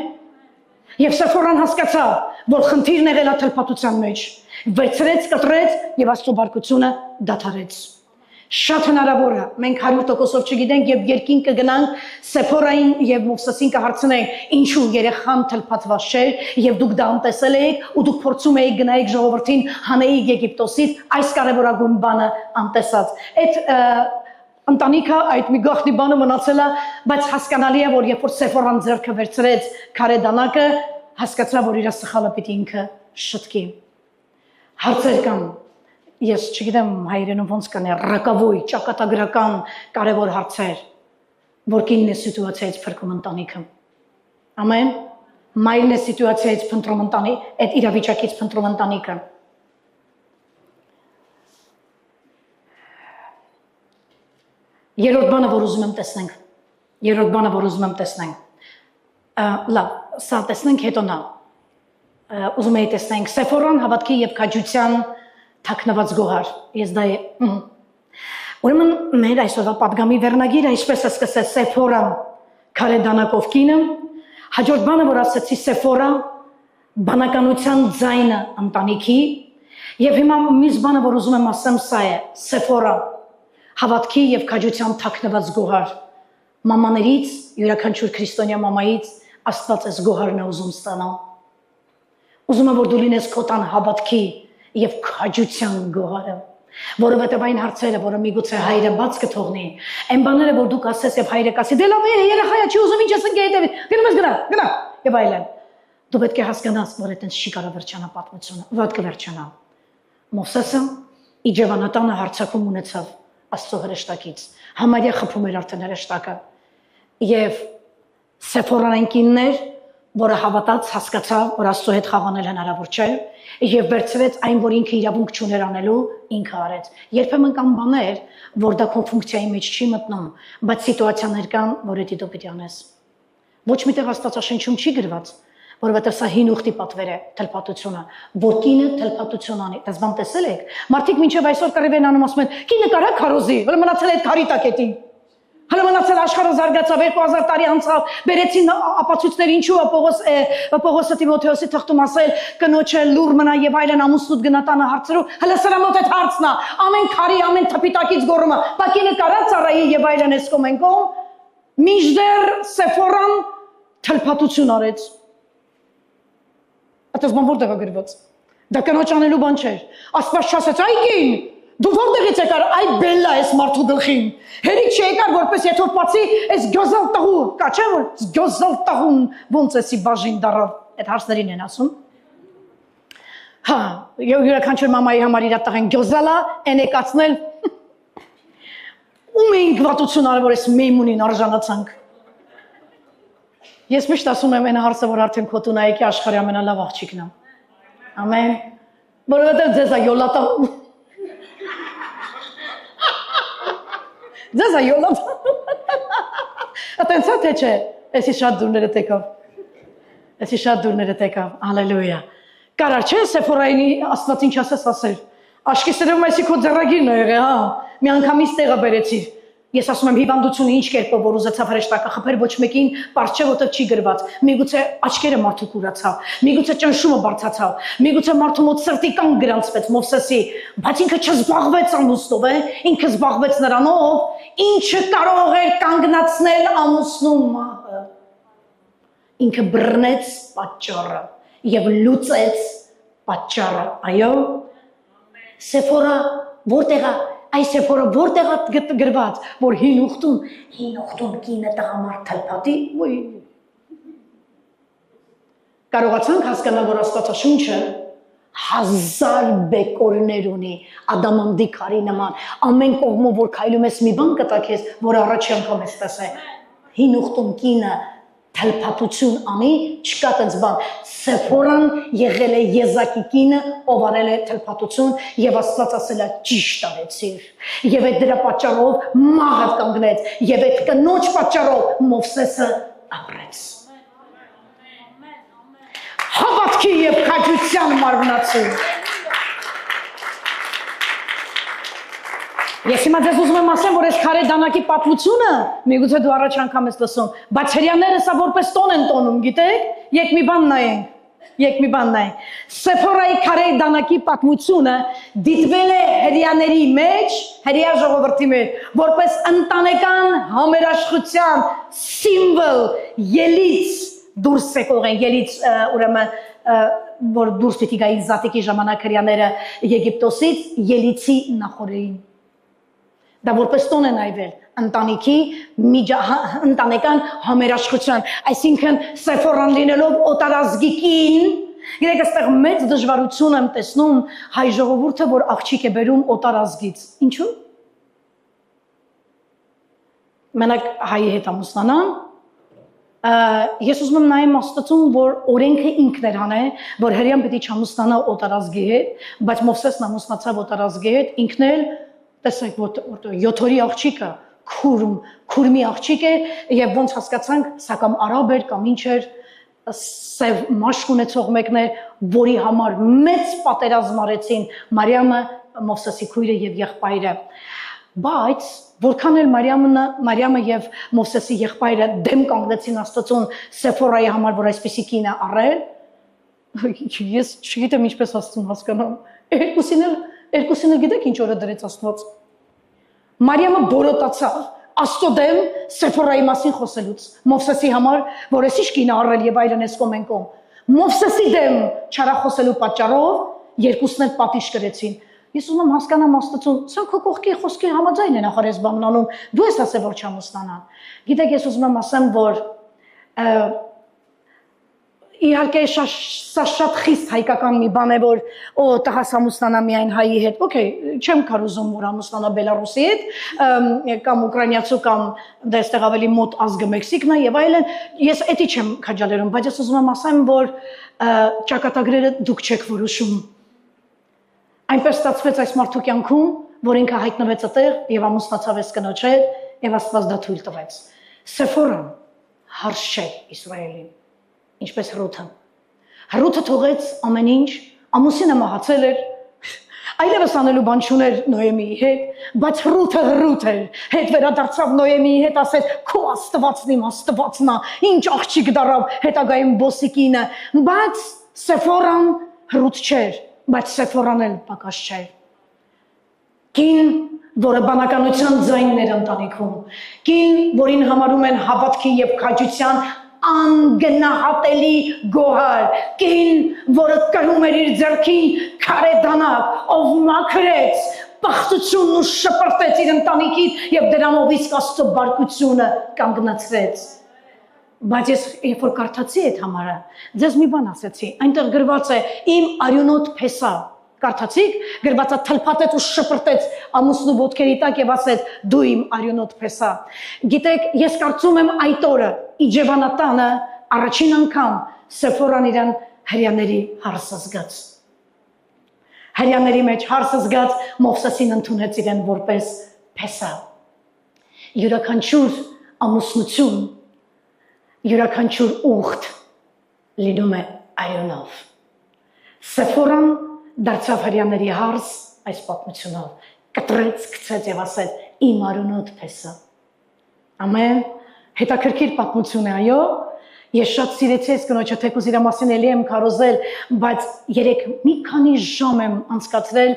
եւ Սեֆորան հասկացավ որ խնդիրն եղել է թլփատության մեջ վերցրեց, կտրեց եւ Աստծո բարկությունը դադարեց։ Շատ հնարավոր է, մենք 100%-ով չգիտենք եւ երկին կգնանք Սեփորային եւ Մովսեսին կհարցնենք, ինչու երեխան թլփատված չէր եւ դուք դա անտեսել եք ու դուք փորձում եք գնայիք ժողովրդին հանեիք Եգիպտոսից, այս կարեւորագույն բանը անտեսած։ Այդ ընտանիքը այդ մի գաղտնի բանը մնացել է, բայց հասկանալի է, որ երբ որ Սեփորան ձեռքը վերցրեց քարեդանակը, հասկացավ, որ իր սխալը պիտի ինքը շտկի։ Հարցեր կան, ես չգիտեմ հայերենում ոնց կան, ռակավույ, ճակատագրական կարևոր հարցեր, որ կինն է սիտուացիայից փրկում ընտանիքը։ Ամեն, մայրն է սիտուացիայից փնտրում ընտանիքը, այդ իրավիճակից փնտրում ընտանիքը։ Երրորդ բանը, որ ուզում եմ տեսնենք, լավ, սա տեսնենք հետո նա։ Ուզում էի տեսնենք Սեֆորան հավատքի եւ քաջության թաքնված գոհար։ Ես դա ուրեմն մեր այսօրվա պատգամի վերնագիրը այսպես է սկսել Սեֆորան քարեդանակով կինը, հաջորդ բանը որ ասեցի Սեֆորա բանականության ձայնը ընտանիքի եւ հիմա մյուս բանը որ ուզում եմ ասեմ սա է Սեֆորա հավատքի եւ քաջության թաքնված գոհար։ Մամաներից, յուրաքանչյուր քրիստոնյա մամայից Աստված էս գոհարն է ուզում ստանալ։ Ուզում եմ որ դու լինես քո տան հավատքի եւ քաջության գոհարը, որովհետեւ այն հարցերը, որը միգուցե հայրը բաց կթողնի, այն բաները, որ դու կասես եւ հայրը կասի, դե լավ է, երեխայա չի ուզում ինչ ասենք հետեւից, գնում ես գնա եւ այլն։ Դու պետք է հասկանաս, որ այդպես չի կարող վերջանա պատմությունը, վատ կվերջանա։ Մովսեսը իջևանատանը հարցակում ունեցավ Աստծո հրեշտակից, համարյա խփում էր արդեն հրեշտակը եւ Սեփորան կիններ որը հավատաց, հասկացավ, որ Աստծո հետ խաղանել հնարավոր չէ, եւ վերցրեց այն, որ ինքը իրավունք չուներ անելու, ինքը արեց։ Երբեմն կան բաներ, որ դա քո ֆունկցիայի մեջ չի մտնում, բայց սիտուացիաներ կան, որ դա դու պետք է անես։ Ոչ միտեղ Աստվածաշնչում չի գրված, որովհետեւ սա հին ուխտի պատվեր է, թլփատությունը, որ կինը թլփատություն անի։ Դες բան տեսել եք։ Մարդիկ մինչեւ այսօր կռիվ են անում, ասում են, կինը կարա քարոզի, հələ մնացել է այդ քարի տակետին։ Հələ մնացել աշխարհը զարգացավ 2000 տարի անցավ, բերեցին ապացույցներ ինչու Պողոս Տիմոթեոսի թղթում ասել կնոջը լուր մնա եւ այլն ամուսնուդ գնա տանը հարցրու, հələ սրա մոտ այդ հարցն է, ամեն քարի, ամեն թփիտակից գոռումը, բակինը կարա ծառայի եւ այլն էս կոմենկոմ, մինչդեռ Սեֆորան թլփատություն արեց։ Այդպես բան որտեղ է գրված։ Դա կնոջ անելու բան չէր։ Աստված չասեց, այ կին, դու որտեղից եկար, այ բելլա էս մարդու գլխին։ Հերիք չեկար, որպես եթե բացի այս գյոզալ տղու, կա չէ՞ որ գյոզալ տղուն ոնց էսի բաժին դարավ, այդ հարցներին են ասում։ Հա, յուրաքանչյուր մամայի համար իր տղեն գյոզալա, են եկացնել։ Ում էինք վատություն արել, որ այս մեյմունին արժանացանք։ Ես միշտ ասում եմ այն հարցը, որ արդեն քո տունայեկի աշխարհի ամենալավ աղջիկն է։ Ամեն։ Որովհետև ձեզ է յոլատա։ Ձեզ է յոլատա։ Ատենցա թե չէ, էսի շատ դուրները տեկավ։ Էսի շատ դուրները տեկավ, հալելույա։ Կարար չէ Սեփորայինի Աստված ինչ ասել։ Աշկի սրվում այսի քո ձեռագիրն է եղել, հա։ Մի անգամից տեղը բերեցի։ Ես ասում եմ հիվանդությունը ինչ կերպով որ ուզեցավ հրեշտակը խփել ոչ մեկին բարձ չէ որտեղ չի գրված։ Միգուցե աչքերը մարդու կուրացավ, միգուցե ճնշումը բարձացավ, միգուցե մարդու մոտ սրտի կան գրանցվեց Մովսեսի, բայց ինքը չզբաղվեց ամուսնով, ինքը զբաղվեց նրանով, ինչը կարող էր կանգնացնել ամուսնու մահը։ Ինքը բռնեց պատճառը եւ լուծեց պատճառը։ Այո։ Սեփորա որտեղ է այս Սեփորը որտեղ է գրված որ հին ուխտուն կինը տղամարդ թլփատի ոյ կարողացանք հասկանալ որ Աստվածաշունչը 1000 բեկորներ ունի ադամանդի քարի նման ամեն կողմով որ քայլում ես մի բան կտա քեզ որ առաջի անգամ ես տեսել հին ուխտուն կինը թլփատություն անի չկա տենց բան Սեփորան եղել է եզակի կինը ով արել է թլփատություն եւ Աստված ասել է ճիշտ արեցիր եւ այդ դրա պատճառով մահը կանգնեց եւ այդ կնոջ պատճառով Մովսեսը ապրեց հավատքի եւ քաջության մարմնացու Ես հիմա ձեզ ուզում եմ ասեմ, որ այս քարե դանակի պատմությունը, միգուցե դու առաջ անգամ ես լսում, բայց հրեաները սա որպես տոն են տոնում, գիտեք, եք մի բան նայենք, Սեփորայի քարե դանակի պատմությունը դիտվել է հրեաների մեջ, հրեա ժողովրդի մեջ, որպես ընտանեկան համերաշխության սիմվոլ, ելից դուրս եկողեն, ելից ուրեմն որ դուրս պիտի գային զատիկի ժամանակ հրեաները Եգիպտոսից, ելիցի նախորդին Դա որպես տոն է նայվել ընտանիքի ընտանեկան համերաշխության, այսինքն Սեփորան լինելով օտարազգի կին, գիտեք այստեղ մեծ դժվարություն եմ տեսնում հայ ժողովուրդը, որ աղջիկ է բերում օտարազգից։ Ինչու՞։ Մենակ հայի հետ ամուսնանան, ես ուզում եմ նայեմ Աստծուն, որ օրենքը ինքն էր հանել, որ հրեան պիտի չամուսնանա օտարազգի հետ, բայց Մովսեսն ամուսնացավ օտարազգի հետ, ինքն էլ տեսեք որ յոթորի աղջիկը քուրմի աղջիկ է եւ ոնց հասկացանք սա կամ արաբ էր կամ ինչ էր սև մաշկ ունեցող մեկն էր որի համար մեծ պատերազմ արեցին Մարիամը Մովսեսի քույրը եւ եղբայրը բայց որքան էլ Մարիամը եւ Մովսեսի եղբայրը դեմ կանգնեցին Աստծուն Սեփորայի համար որ այսպիսի կին է առել ես չգիտեմ ինչպես Աստծուն հասկանամ Երկուսին էլ գիտեք ինչ օրը դրեց Աստված Մարիամը բորոտացավ Աստծո դեմ Սեփորայի մասին խոսելուց Մովսեսի համար որ էս ինչ կին առել եւ այլն էս կոմենկոմ Մովսեսի դեմ չարախոսելու պատճառով երկուսն էլ պատիժ կրեցին Ես ուզում եմ հասկանամ Աստծուն սա քո կողքի խոսքի համաձայն է նախ այս բանն անում դու ես ասել որ չամուսնանան Գիտեք ես ուզում եմ ասեմ որ Իհարկե սա շատ խիստ հայկական մի բան է որ տղաս ամուսնանա միայն հայի հետ օքեյ չեմ կարուզում որ ամուսնանա Բելարուսի հետ կամ ուկրաինացու կամ դեստեղ ավելի մոտ ազգը Մեքսիկն է եւ այլն ես էդի չեմ քաջալերում բայց ես ուզում եմ ասեմ որ ճակատագրերը դուք չեք որոշում այնպես ստացվեց այս մարդու կյանքում որ ինքը հայտնվեց այդտեղ եւ ամուսնացավ այս կնոջ հետ եւ Աստված դա թույլ տվեց Սեփորան հարց չէ Իսրայելին Ինչպես Հռութը թողեց ամեն ինչ, ամուսինը մահացել էր, այլևս անելու բան չուներ Նոյեմիի հետ, բայց Հռութը էր, հետ վերադարձավ Նոյեմիի հետ, ասեց քո Աստվածն իմ Աստվածն է, ինչ աղջիկ դարավ հետագայում բոսիկինը, բայց Սեփորան Հռութ չէր, բայց Սեփորան էլ պակաս չէր։ Կին, որը բանականության ձայնն էր ընտանիքում, կին, որին համարում են հավատքի եւ քաջության անգնահատելի գոհար, կին, որը կրում էր իր ձեռքին քարե դանակ, ով մաքրեց բախտությունն ու շպրտեց իր ընտանիքից եւ դրանով իսկ Աստծո բարկությունը կանգնացրեց։ Բայց ես երբ որ կարդացի այդ համարը, ձեզ մի բան ասեցի, այնտեղ գրված է իմ արյունոտ փեսա։ Կարդացիք, գրված է թլփատեց ու շպրտեց ամուսնու ոտքերի տակ եւ ասեց դու իմ արյունոտ փեսա։ Գիտեք, ես կարծում եմ այդ օրը Իջևանատանը առաջին անգամ Սեփորան իրան հрьяաների հարսը զգաց։ Հрьяաների մեջ հարսը զգաց, Մովսեսին ընդունեց իրեն որպես փեսա։ Յուրաքանչյուր ամուսնություն, յուրաքանչյուր ուխտ լինում է արյունով։ Սեփորան դարձավ հрьяաների հարս այս պատմությունով, կտրեց, գցեց եւ ասեց իմ արյունոտ փեսա։ Ամեն, հետաքրքիր պատմություն է, այո։ Ես շատ սիրեցի այս կնոջը, թեկուզ իր մասին էլի եմ քարոզել, բայց երեք մի քանի ժամ եմ անցկացրել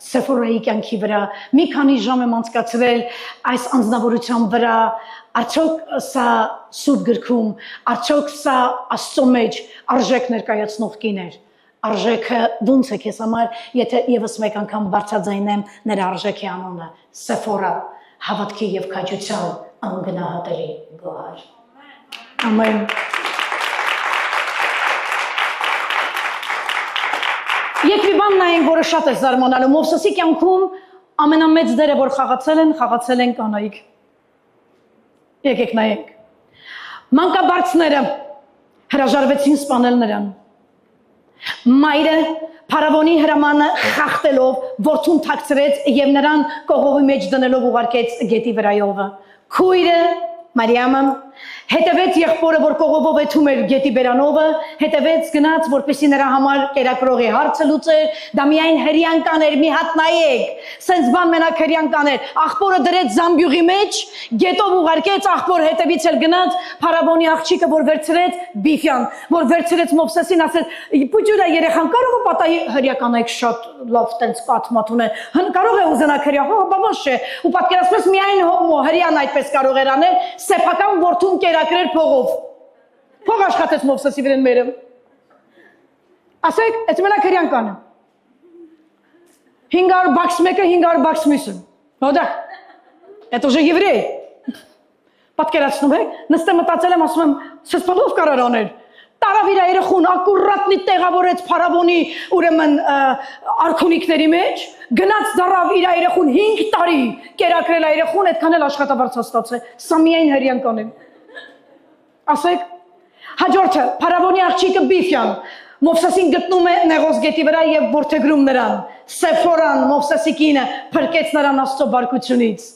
Սեփորայի կյանքի վրա, մի քանի ժամ եմ անցկացրել այս անձնավորության վրա, արդյոք սա սուրբ գրքում, արդյոք սա Աստծո մեջ արժեք ներկայացնող կին էր։ Արժեքը ոնց է քեզ համար, եթե եւս մեկ անգամ բարձրաձայնեմ նրա արժեքի անունը, Սեփորա, հավատքի եւ քաջության անգնահատելի գոհար։ Ամեն։ Եկ մի բան նայենք, որը շատ է զարմանալու, Մովսեսի կյանքում ամենամեծ դերը, որ խաղացել են կանայք։ Եկեք նայենք։ Մանկաբարձները հրաժարվեցին սպանել նրան։ Մայրը Փարավոնի հրամանը խախտելով որդուն թաքցրեց եւ նրան կողովի մեջ դնելով ուղարկեց գետի վրայով։ Քույրը Մարիամը հետևեց եղբորը, որ կողովով էթում էր գետի բերանովը, հետևեց գնաց, որպեսզի նրա համար կերակրողի հարցը լուծեր, դա միայն հրյան կաներ, մի հատ նայեք, սենց բան մենակ հրյան կաներ, աղբորը դրեց զամբյուղի մեջ, գետով ուղարկեց, աղբոր հետևից էլ գնաց, Փարավոնի աղջիկը, որ վերցրեց Բիֆյան, որ վերցրեց Մովսեսին, ասեց, «Պուջուրա երեխան կարող է պատահի հրյականայք շատ լավ տենց կաթմատ ունեն, կարող է ուզենակ հրյա, հո, բավոս չէ, ու պատկերացնես միայն հրյան այդպես կարող էր անել, սեփական որդուն կերակրեր փողով։ Փող աշխատեց Մովսեսի վրան մերը։ Ասեք, այդ մենակ հրյան կանը։ 500 բաքս մեկը, 500 բաքս մյուսը։ Հոդա, այդ ուժը եվրեյ։ Պատկերացնում եք, նստեմ մտածել եմ, ասում եմ, սես բանով կարար աներ։ Տարավ իր երեխուն ակուրատնի տեղավորեց Փարավոնի ուրեմն արքունիքների մեջ, գնաց դարավ իր երեխուն 5 տարի կերակրել երեխուն, այդքան էլ աշխատավարձ ստացել։ Սա միայն հրյան կանեմ։ Ասեք, հաջորդը Փարավոնի աղջիկը Բիֆյան Մովսեսին գտնում է Նեղոս գետի վրա եւ որդեգրում նրան։ Սեփորան Մովսեսի կինը փրկեց նրան Աստծո բարկությունից։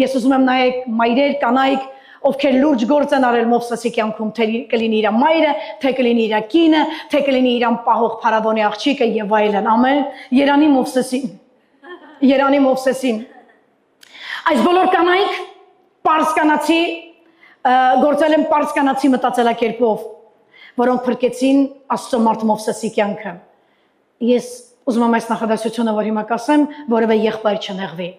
Ես ուզում եմ նայեք մայրեր, կանայք, ովքեր լուրջ գործ են արել Մովսեսի կյանքում, թե կլինի իր մայրը, թե կլինի իր կինը, թե կլինի իրան պահող Փարավոնի աղջիկը եւ այլն։ Ամեն։ Երանի Մովսեսին։ Երանի Մովսեսին։ Այս բոլոր կանայք պարզ կանացի գործել են պարզ կանացի մտածելակերպով, որոնք փրկեցին Աստծո մարդ Մովսեսի կյանքը։ Ես ուզում եմ այս նախադասությունը, որ հիմա կասեմ, որևէ եղբայր չնեղվի։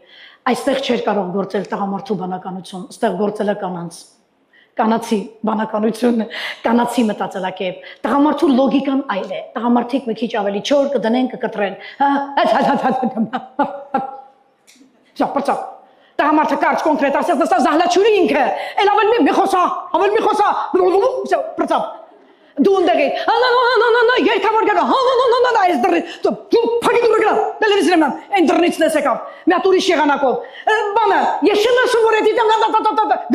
Այստեղ չէր կարող գործել տղամարդու բանականություն, այստեղ գործել է կանանց։ Կանացի բանականությունը, կանացի մտածելակերպ։ Տղամարդու լոգիկան այլ է։ Տղամարդիկ մի քիչ ավելի չոր կդնեն, կկտրեն։ Ճապրծա։ Տղամարդը կարճ կոնկրետ ասած նստա զահլաչուրի ինքը։ Էլ ավելի մի խոսա, ավելի մի խոսա։ Պրծա։ Դու ընդեղ ես, երկավոր գնա, այս դրի, դու փակի դուրը գնա, տելևիզիոնն այն դրնից նես եկավ, մի հատ ուրիշ եղանակով, բանը, ես չեմ ասում, որ էդի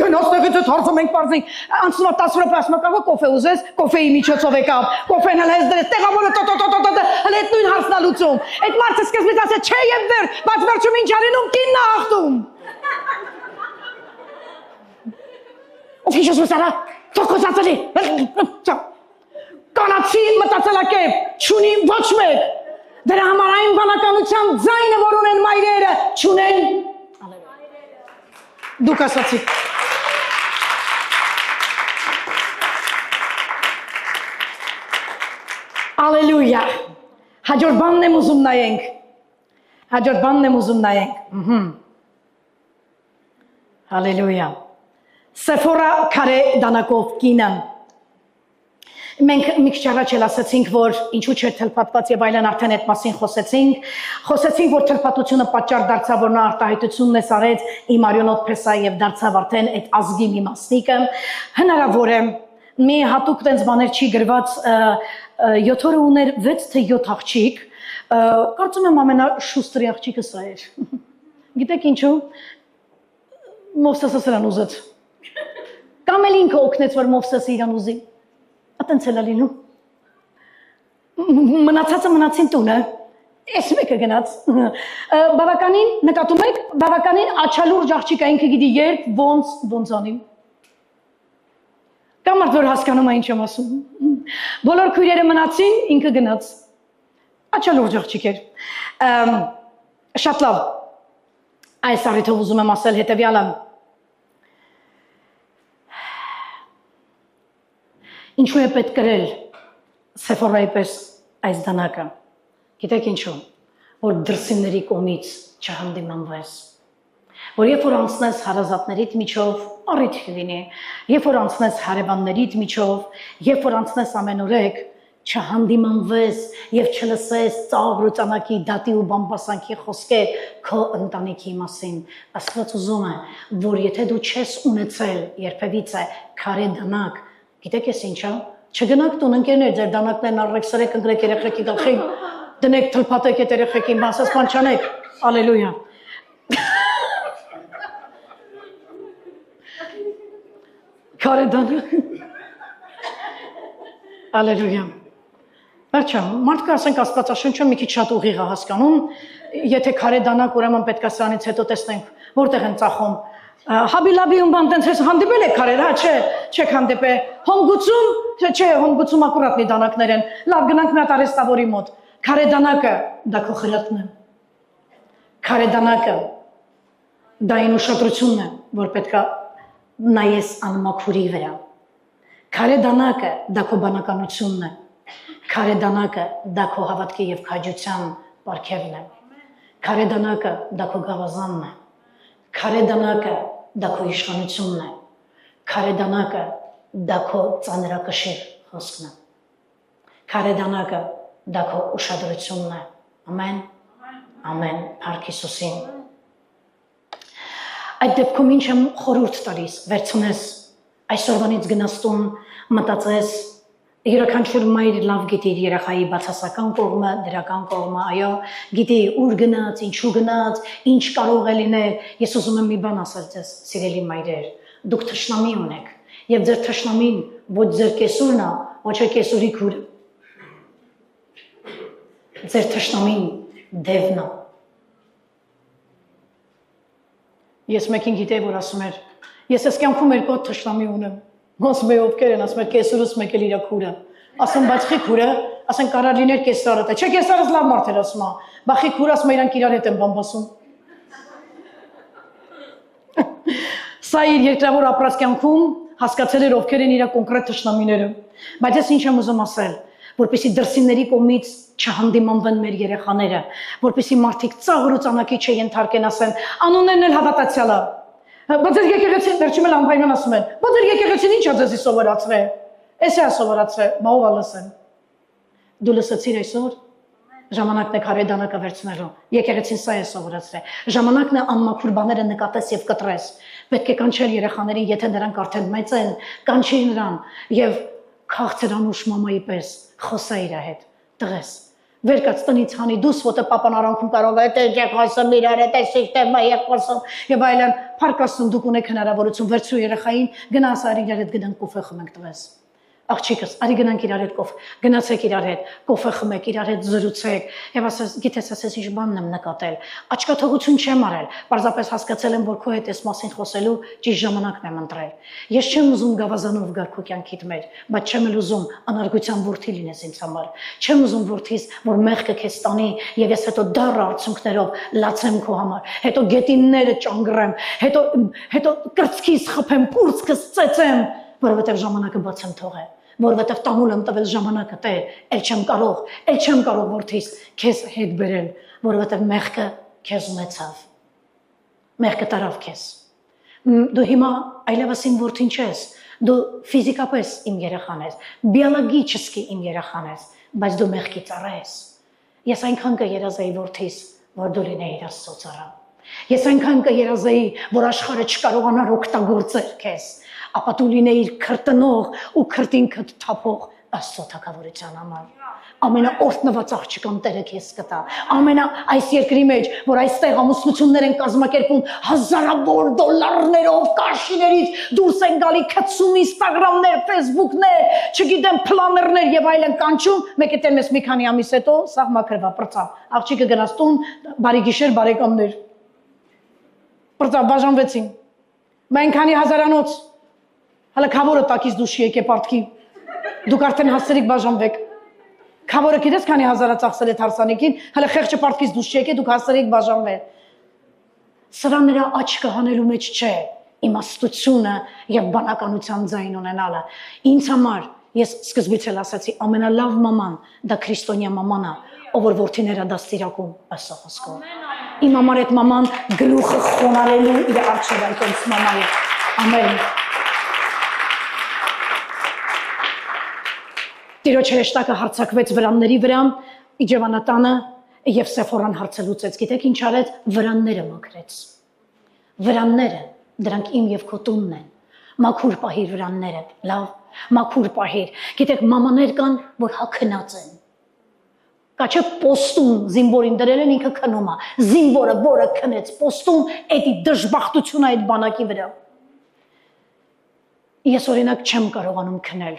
գնաց տեղից հարցում ենք պարզենք, անցնում է 10 րոպե ասում եկավ, կոֆե ուզես, կոֆեի միջոցով եկավ, կոֆեն հələ ես դրես, տեղավորը հələ այդ նույն հարցն ա լուծում, այդ մարդը սկզբից ասեց, չէ եւ դեր, բայց վերջում ինչ արինում, կինն ա հաղթում։ Ով ինչ ասում սարա, թոքոսացելի, կանացի մտածելակերպ չունի ոչ մեկ, դրա համար այն բանականության ձայնը, որ ունեն մայրերը, չունեն, դուք ասացիք։ Ալելույա, հաջորդ բանն եմ ուզում նայենք, Ալելույա, Սեֆորա քարե դանակով կինը։ Մենք մի քիչ առաջ էլ ասացինք, որ ինչու չէր թլփատված եւ այլն արդեն այդ մասին խոսեցինք, որ թլփատությունը պատճառ դարձավ, որ նա արտահայտությունն էս արեց իմ արյունոտ փեսա եւ դարձավ արդեն այդ ազգի մի մասնիկը։ Հնարավոր է մի հատուկ տենց բաներ չի գրված 7 օրը ուներ 6 թե 7 աղջիկ, կարծում եմ ամենաշուստրի աղջիկը սա էր։ Գիտեք ինչու։ Մովսեսը սրան ուզեց։ Կամ էլ ինքը օգնեց, որ Մովսեսը իրան ուզի։ Ատենց էլ լինում։ Մնացածը մնացին տունը։ Էս մեկը գնաց։ Բավականին, նկատում եք, բավականին աչալուրջ աղջիկ է, ինքը գիտի երբ, ոնց անի։ Կամ մարդ որ հասկանում է ինչ եմ ասում։ Բոլոր քույրերը մնացին, ինքը գնաց։ Աչալուրջ աղջիկ էր։ Շատ լավ։ Այս առիթով ուզում եմ ասել հետևյալը։ Ինչու է պետք գրել Սեֆորայի պես այս դանակը։ Գիտեք ինչու, որ դրսինների կողմից չհանդիմանվես, որ երբ որ անցնես հարազատներիդ միջով, առիթ լինի, երբ որ անցնես հարևաններիդ միջով, երբ որ անցնես ամենուրեք, չհանդիմանվես եւ չլսես ծաղր ու ծանակի դատի ու բամբասանքի խոսքեր քո ընտանիքի մասին։ Աստված ուզում է, որ եթե դու չես ունեցել երբևիցե քարե դանակ, գիտեք ես ինչա, չգնաք տուն ընկերներ, ձեր դանակներն առեք սրեք, ընկրեք երեխեքի գլխին, դնեք թլփատեք այդ երեխեքին, բասես բան չանեք, ալելույա։ Քարե դանակ, ալելույա։ Վերջա, մարդկը ասենք Աստվածաշունչը մի քիչ շատ ուղիղ է հասկանում, եթե քարե դանակ, ուրեմն պետք է սրանից հետո տեսնենք, որտեղ են ծախում։ Հաբիլաբիում բան տենց ես հանդիպել եք քարեր, հա, չեք հանդիպել։ Հոմգուցում, չէ, հոմգուցում ակուրատնի դանակներ են։ Լավ, գնանք մի հատ արհեստավորի մոտ։ Քարե դանակը դա քո խրատն է։ Քարե դանակը դա այն ուշադրությունն է, որ պետքա նայես անմաքուրի վրա։ Քարե դանակը դա քո բանականությունն է։ Քարե դանակը դա քո հավատքի եւ քաջության պարգևն է։ Քարե դանակը դա քո գավազանն է։ Քարե դանակը դա քո իշխանությունն է։ Քարե դանակը դա քո ծանրակշիռ խոսքն է։ Քարե դանակը դա քո ուշադրությունն է։ Ամեն։ Ամեն։ Փառք Հիսուսին։ Այդ դեպքում ինչ եմ խորհուրդ տալիս, վերցնես այսօրվանից գնաս տուն, մտածես, յուրաքանչյուր մայր լավ գիտի իր երեխայի բացասական կողմը, դրական կողմը, այո, գիտի ուր գնաց, ինչու գնաց, ինչ կարող է լինել։ Ես ուզում եմ մի բան ասել ձեզ, սիրելի մայրեր, դուք թշնամի ունեք, եւ ձեր թշնամին ոչ ձեր կեսուրն է, ոչ է կեսուրի քուրը։ Ձեր թշնամին դևն է։ Ես մեկին գիտեի, որ ասում էր, ես այս կյանքում երկու թշնամի ունեմ։ Ասում եմ ովքեր են, ասում եմ կեսուրս մեկ էլ իր քուրը։ Ասում բայց խի քուրը, ասեն կարող լիներ կեսարը, չէ կեսարս լավ մարդ էր ասում, բախի քուրը ասում իրանք իրար հետ են բամբասում։ Սա իր երկրավոր ապրած կյանքում հասկացել էր ովքեր են իր կոնկրետ թշնամիները։ Բայց ես ինչ եմ ուզում ասել, որպեսզի դրսինների կողմից չհանդիմանվեն մեր երեխաները, որպեսզի մարդիկ ծաղր ու ծանակի չենթարկեն, ասեն, անուններն էլ հավատացյալ է։ Բայց ձեր եկեղեցին վերջում էլ անպայման ասում են, բայց ձեր եկեղեցին ինչ է ձեզի սովորացրել։ Էս է սովորացրել, բա ով է լսեն։ Դու լսեցիր այսօր, ժամանակն է քարե դանակը վերցնելու։ Եկեղեցին սա է սովորացրել։ Ժամանակն է անմաքուր բաները նկատես եւ կտրես։ Պետք է կանչել երեխաներին, եթե նրանք արդեն մեծ են, կանչի նրան եւ քաղցր անուշ մամայի պես խոսա իր հետ։ Տղես Վեր կաց տնից հանի դուս ոտը պապան արանքում կարող է այդ եք խոսում իրար այդ սիստեմա եք խոսում եւ այլն փարկասում դուք ունեք հնարավորություն վերցրու երեխային գնաս արի իրար հետ գնանք կոֆե խմենք տվես աղջիկս արի գնանք իրար հետ գնացեք իրար հետ կոֆե խմեք իրար հետ զրուցեք եւ ասես գիտես ասես ինչ բանն եմ նկատել աչքաթողություն չեմ արել պարզապես հասկացել եմ որ քո հետ այս մասին խոսելու ճիշտ ժամանակն եմ ընտրել ես չեմ ուզում գավազանով գալ քո կյանքիդ մեջ բայց չեմ էլ ուզում անարգության ворթի լինես ինձ համար չեմ ուզում ворթիս որ մեղքը քեզ տանի եւ ես հետո դառը արցունքներով լացեմ քո համար հետո գետինները ճանգռեմ հետո կրծքիս խփեմ կուրծքս ծեծեմ որովհետեւ ժամանակը բաց եմ թողել որովհետև տամուլ եմ տվել ժամանակը տեր, էլ չեմ կարող որդիս քեզ հետ բերել, որովհետև մեղքը քեզ ունեցավ, մեղքը տարավ քեզ, Դու հիմա այլևս իմ որդին չես, դու ֆիզիկապես իմ երեխան ես, բիոլոգիչեսկի իմ երեխան ես, բայց դու մեղքի ծառա ես։ Ես այնքան կերազեի որդիս, որ դու լինեիր Աստծո ծառա։ Ես այնքան կերազեի, որ աշխարհը չկարողանար օգտագործել քեզ, ապա դու լինեիր քրտնող ու քրտինքդ թափող Աստծո թագավորության համար։ Ամենաօրտնված աղջկան Տերը քեզ կտա։ Այս երկրի մեջ, որ այստեղ ամուսնություններ են կազմակերպում հազարավոր դոլարներով, կաշիներից դուրս են գալի քցում Instagram-ներ, Facebook-ներ, չգիտեմ, պլաներներ եւ այլն կանչում, մեկ էլ մեզ մի քանի ամիս հետո սաղ մաքրվա, պրծավ։ Աղջիկը գնաց տուն, բարի գիշեր, բարեկամներ։ Պրծավ, բաժանվեցին։ Մենք քանի հազարանոց։ Հələ քավորը տակից դուրս եկե պարտքի։ Դուք արդեն հասցրիք բաժանվեք։ Քավորը գիտես քանի հազարա ծախսել է հարսանեկին, հələ խեղճը պարտքից դուրս եկե, դուք հասցրիք բաժանվել։ Սրա նրա աչքը հանելու մեջ չէ, իմաստությունը եւ բանականության ձայն ունենալը։ Ինձ համար ես սկզբից էլ ասացի, ամենալավ մաման դա քրիստոնյա մաման է, ով որ որդիները դաստիարակում Աստծո խոսքով։ Իմ համար այդ մաման գլուխը խոնարհելու իր արժանանքից մամա է։ Ամեն։ Տիրոջ հրեշտակը հարձակվեց վրանների վրա, Իջևանատանը եւ Սեֆորան հարցը լուծեց։ Գիտեք ինչ արեց, վրանները մաքրեց։ Վրանները, դրանք իմ եւ քո տունն են։ Մաքուր պահիր վրանները, լավ, մաքուր պահիր։ Գիտեք, մամաներ կան, որ հագնած են։ Կաչը պոստում զինվորին դրել են, ինքը քնում է։ Զինվորը, որը քնեց պոստում, էդի դժբախտությունը այդ բանակի վրա։ Ես օրինակ չեմ կարողանում քնել,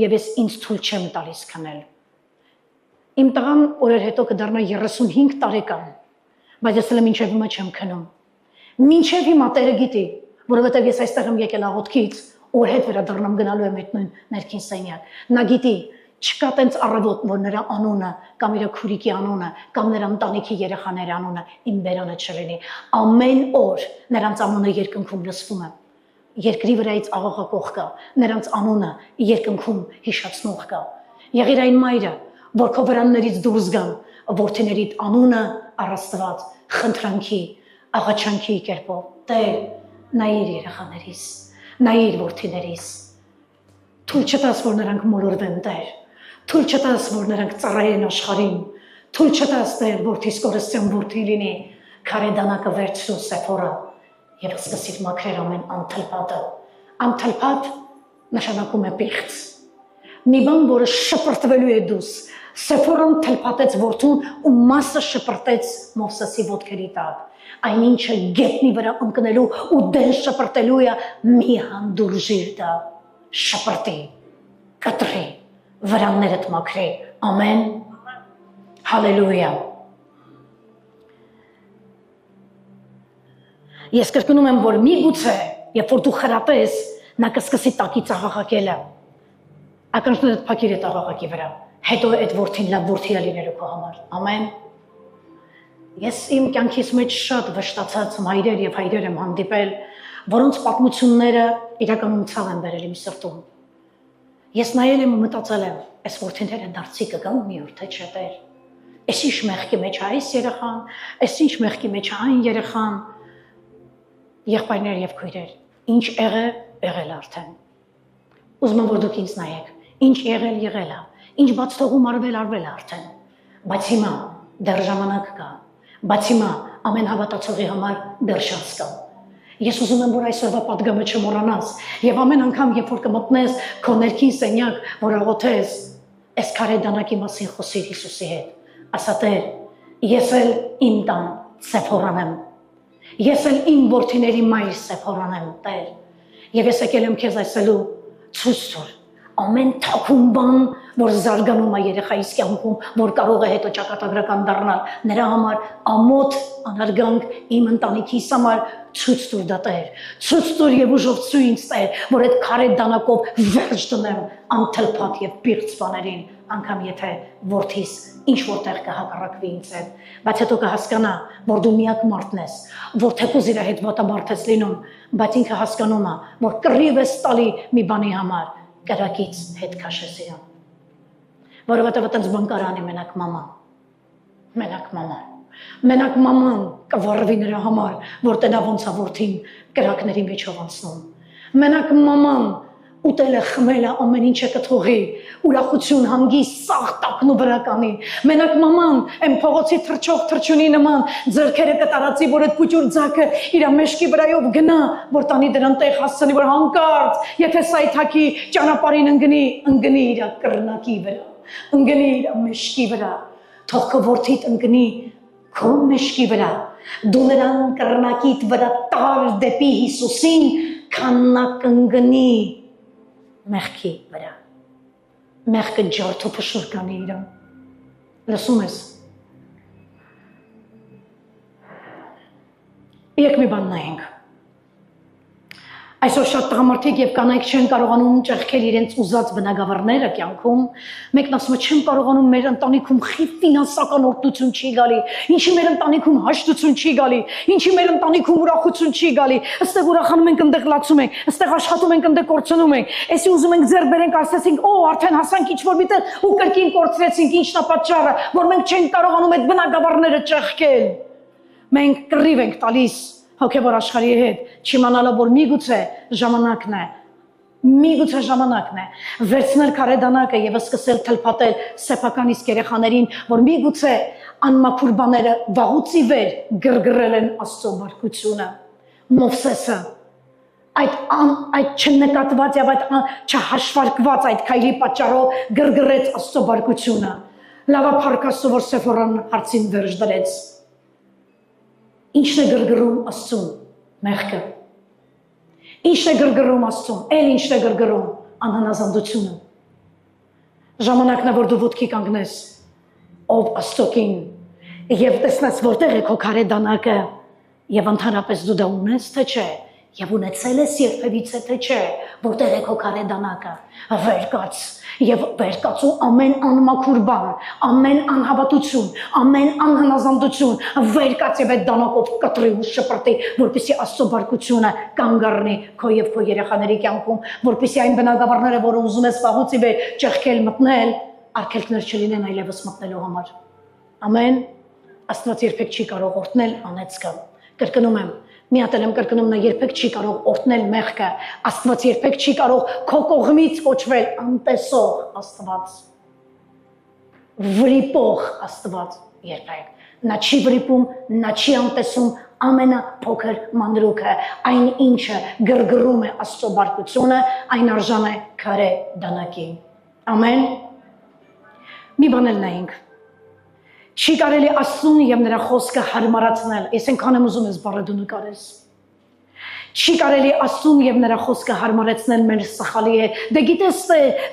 եւ ես ինձ թույլ չեմ տալիս քնել։ Իմ տղան օրեր հետո կդառնա 35 տարեկան, բայց ես էլ մինչև հիմա չեմ քնում։ Մինչև հիմա Տերը գիտի, որովհետև ես այստեղ եմ եկել աղոթքից, որ հետ վերադառնամ գնալու եմ այդ նույն ներքին սենյակ։ Նա գիտի, չկա տենց առավոտ, որ նրա անունը կամ իր քուրիկի անունը կամ նրա ընտանիքի երեխաների անունը իմ բերանը չլինի։ Ամեն օր նրանց անունը երկնքում լսվում է։ Երկրի վրայից աղաղակող կա, նրանց անունը երկնքում հիշացնող կա։ Եղիր այն մայրը, որ քո վրաններից դուրս գան որդիներիդ անունը առաստված խնդրանքի, աղաչանքի կերպով։ Տեր, նայիր երեխաներիս, նայիր որդիներիս։ Թույլ չտաս, որ նրանք մոլորվեն, Տեր։ Թույլ չտաս, որ նրանք ծառայեն աշխարհին։ Թույլ չտաս, Տեր, որդիս կորստյան որդի լինի, քարե դանակը վերցրու Սեֆորա եւ սկսիր մաքրել ամեն անթլպատը։ Անթլպատ նշանակում է պիղծ։ Մի բան, որը շպրտվելու է դուս։ Սեֆորան թլպատեց որդուն ու մասը շպրտեց Մովսեսի ոտքերի տակ։ Այնինչը գետնի վրա ընկնելու ու դեն շպրտելու է մի հանդուրժիր դա։ Շպրտի, կտրի, վրաններդ մաքրի։ Ամեն։ Հալելույա։ Ես կրկնում եմ, որ միգուցե, երբ որ դու խրատես, նա կսկսի տակից աղաղակելը։ Ականջներդ փակիր այդ աղաղակի վրա, հետո այդ որդին լավ որդի է լինելու քո համար։ Ամեն։ Ես իմ կյանքիս մեջ շատ վշտացած մայրեր եւ հայրեր եմ հանդիպել, որոնց պատմությունները իրականում ցավ են բերել իմ սրտում։ Ես նայել եմ ու մտածել եմ, այս որդիները դարձի կգան մի օր, թե չէ Տեր։ Էս ինչ մեղքի մեջ է այս երեխան, էս ինչ մեղքի մեջ է այն երեխան։ Եղբայրներ եւ քույրեր, ինչ եղել արդեն։ Ուզում եմ, որ դուք ինձ նայեք, ինչ եղել է, ինչ բաց թողում արվել արդեն։ Բայց հիմա դեռ ժամանակ կա, բայց հիմա ամեն հավատացողի համար դեռ շանս կա։ Ես ուզում եմ, որ այսօրվա պատգամը չմոռանաս եւ ամեն անգամ, երբ որ կմտնես քո ներքին սենյակ, որ աղոթես, այս քարե դանակի մասին խոսիր Հիսուսի հետ։ Ասա Տեր, ես էլ իմ տան Սեֆորան եմ։ Ես էլ իմ որդիների մայր Սեփորան եմ, Տեր, եւ ես եկել եմ քեզ այսելու ցույց տալ ամեն թաքուն բան, որ զարգանում է երեխայիս կյանքում, որ կարող է հետո ճակատագրական դառնալ, նրա համար ամոթ անարգանք իմ ընտանիքիս համար ցույց տուր դա Տեր, ցույց տուր եւ ուժովցու ինձ Տեր, որ այդ քարե դանակով վերջ դնեմ անթլփատ եւ պիղծ բաներին, անգամ եթե որդիս ինչ որտեղ կհակառակվի ինձ հետ, բայց հետո կհասկանա, որ դու միակ մարդն ես, որ թեկուզ իր հետ վատաբարդ ես լինում, բայց ինքը հասկանում է, որ կռիվ ես տալի մի բանի համար, կրակից հետ քաշես իրան։ Որովհետև այդպես բան կարանի մենակ մաման։ Մենակ մաման կվառվի նրա համար, որ տնա ոնց է որդին կրակների մեջով անցնում։ Մենակ մաման ուտելը խմելը ամեն ինչը կթողի, ուրախություն, հանգիստ, սաղ տակն ու վրա կանի։ Մենակ մաման այն փողոցի թրջող թրջունի նման ձեռքերը կտարածի, որ այդ փուճուր ձակը իր մեջքի վրայով գնա, որ տանի դրան տեղ հասցնի, որ հանկարծ, եթե սայթակի ճանապարհին ընկնի իր կռնակի վրա, ընկնի իր մեջքի վրա, թող քո որդիդ ընկնի քո մեջքի վրա, դու նրան կռնակիդ վրա տար դեպի Հիսուսին, քան նա կընկնի մեղքի վրա, մեղքը ջարդու փշուր կանի իրան, լսում ես, եկ մի բան նայենք, այսօր շատ տղամարդիկ և կանայք չեն կարողանում ճեղքել իրենց ուզած բնագավառները կյանքում, մեկն ասում է չեմ կարողանում մեր ընտանիքում ֆինանսական օրհնություն չի գալի, ինչի մեր ընտանիքում հաշտություն չի գալի, ինչի մեր ընտանիքում ուրախություն չի գալի, ըստեղ ուրախանում ենք, ընդեղ լացում ենք, ըստեղ աշխատում ենք, ընդեղ կորցնում ենք, էսի ուզում ենք ձեռք բերենք, ասեցինք, արդեն հասանք ինչ-որ միտեղ ու կրկին կորցրեցինք, ինչն է պատճառը, որ մենք չենք կարողանում այդ բնագավառները ճեղքել, մենք կռիվ ենք տալիս հոգևոր աշխարհի հետ, չիմանալով որ միգուցե ժամանակն է, վերցնել քարե դանակը եւ սկսել թլփատել սեփական իսկ երեխաներին, որ միգուցե անմաքուր բաները վաղուց ի վեր գրգռել են Աստծո բարկությունը։ Մովսեսը այդ չնկատված եւ այդ չհաշվարկված այդ քայլի պատճառով գրգռեց Աստծո բարկությունը։ Լավա փառք Աստծո, որ Սեփորան հարցին վերջ դրեց։ Ինչն է գրգռում Աստծուն, մեղքը։ Ինչն է գրգռում Աստծուն, ինչն է գրգռում անհնազանդությունը։ Ժամանակն է, որ դու ոտքի կանգնես, ով Աստծոքին, եւ տեսնես որտեղ է քո քարե դանակը, եւ ընդհանրապես դու դա ունես, թե չէ, եւ ունեցել ես երբևիցե թե չէ, որտեղ է քո քարե դանակը, վեր կաց, եւ վեր կացու ամեն անմաքուր բան, ամեն անհավատություն, ամեն անհնազանդություն, վեր կաց եւ այդ դանակով կտրի ու շպրտի, որպեսզի Աստծո բարկությունը կանգ առնի քո եւ քո երեխաների կյանքում, որպեսզի այն բնագավառները, որը ուզում ես վաղուց ի վեր ճեղքել, մտնել, արգելքներ չլինեն այլևս մտնելու համար։ Ամեն, Աստված երբեք չի կարող օրհնել անեծքը։ Կրկնում եմ, մի հատ եմ կրկնում, նա երբեք չի կարող օրհնել մեղքը, Աստված երբեք չի կարող քո կողմից կոչվել անտեսող Աստված, վրիպող Աստված երբեք, նա չի վրիպում, նա չի անտեսում ամենափոքր մանրուքը, այն ինչը գրգռում է Աստծո բարկությունը, այն արժան է քարե դանակի։ Ամեն։ Մի բան էլ նայենք։ Չի կարելի Աստծուն եւ նրա խոսքը հարմարացնել, ես այնքան եմ ուզում ես բառը դու նկարես։ Չի կարելի Աստծուն եւ նրա խոսքը հարմարեցնել մեր սխալի հետ։ Դե գիտես,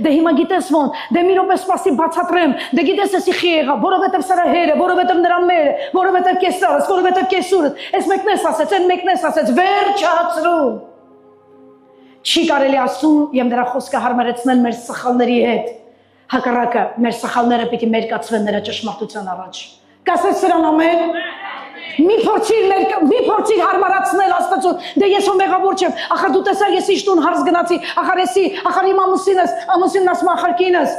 դե հիմա գիտես ոնց, դե մի րոպե սպասի բացատրեմ, դե գիտես էսի խի եղա, որովհետեւ սրա հերը, որովհետեւ նրա մերը, որովհետեւ կեսարս, որովհետեւ կեսուրս, այս մեկն էս ասեց, այն մեկն էս ասեց, վերջացրու։ Չի կարելի Աստծուն եւ նրա խոսքը հարմարեցնել մեր սխալների հետ։ Հակառակը, մեր սխալները պիտի մերկացվեն նրա ճշմարտության առաջ։ Կասես սրան ամեն։ Մի փորձիր հարմարացնել Աստծուն։ Դե ես ո մեղավոր չեմ։ Ախր դու տեսա ես ինչ տուն հարց գնացի, ախր իմ ամուսինն ասում ախր կինս։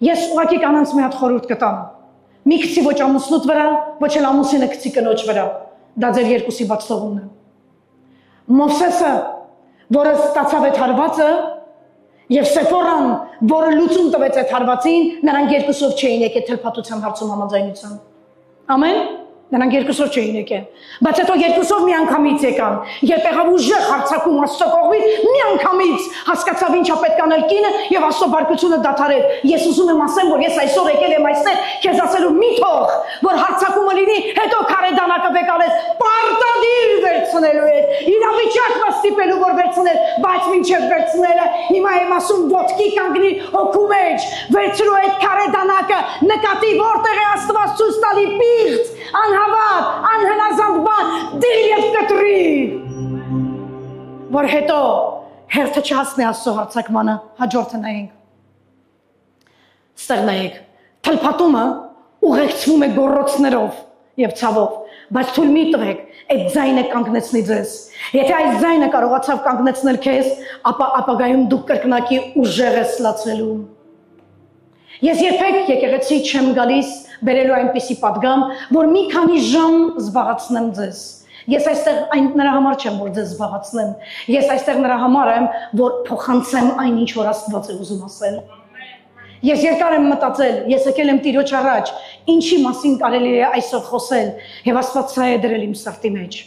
Ես ուղղակի կանանց մի հատ խորհուրդ կտամ։ Մի գցի ոչ ամուսնուդ վրա, ոչ էլ ամուսինը գցի կնոջ վրա։ Դա ձեր երկուսի բաց թողումն է։ Մովսեսը, որը ստացավ այդ հարվածը, եւ Սեփորան, որը լուծում տվեց այդ հարվածին, նրանք երկուսով չէին եկել թլփատության հարցում համաձայնության։ Ամեն։ Նրանք երկուսով չէին եկել, բայց հետո երկուսով միանգամից եկան, երբ եղավ ուժեղ հարձակում Աստծո կողմից, միանգամից հասկացավ ինչա պետք անել կինը եւ Աստծո բարկությունը դադարել։ Ես ուզում եմ ասեմ, որ ես այսօր եկել եմ այստեղ, քեզ ասելու մի թող, որ հարձակումը լինի, հետո քարե դանակը վեկալես, պարտադիր վերցնելու է, իրավիճակը ստիպելու որ վերցնել, բայց մինչեւ վերցնելը, հիմա եմ ասում ոտքի կանգնի հոգու մեջ, վերցրու այդ քարե դանակը, նկատի որտեղ է Աստված ցույց տալի պիղծ, անհավատ, անհնազանդ բան, դիր և կտրի, որ հետո հերթը չհասնի Աստծո հարձակմանը, հաջորդը նայենք, ստեղ նայենք, թլփատումը ուղեկցվում է գոռոցներով և ցավով, բայց թույլ մի տվեք, այդ ձայնը կանգնեցնի ձեզ, եթե այս ձայնը կարողացավ կանգնեցնել քեզ, ապա ապագայում դուք կրկնակի ուժեղ ես լացվելու, Ես երբեք եկեղեցի չեմ գալիս բերելու այնպիսի պատգամ, որ մի քանի ժամ զբաղացնեմ ձեզ։ Ես այստեղ նրա համար չեմ, որ ձեզ զբաղացնեմ։ Ես այստեղ նրա համար եմ, որ փոխանցեմ այն, ինչ որ Աստված է ուզում ասել։ Ես երկար եմ մտածել, ես եկել եմ Տիրոջ առաջ, ինչի մասին կարելի է այսօր խոսել, եւ Աստված սա է դրել իմ սրտի մեջ։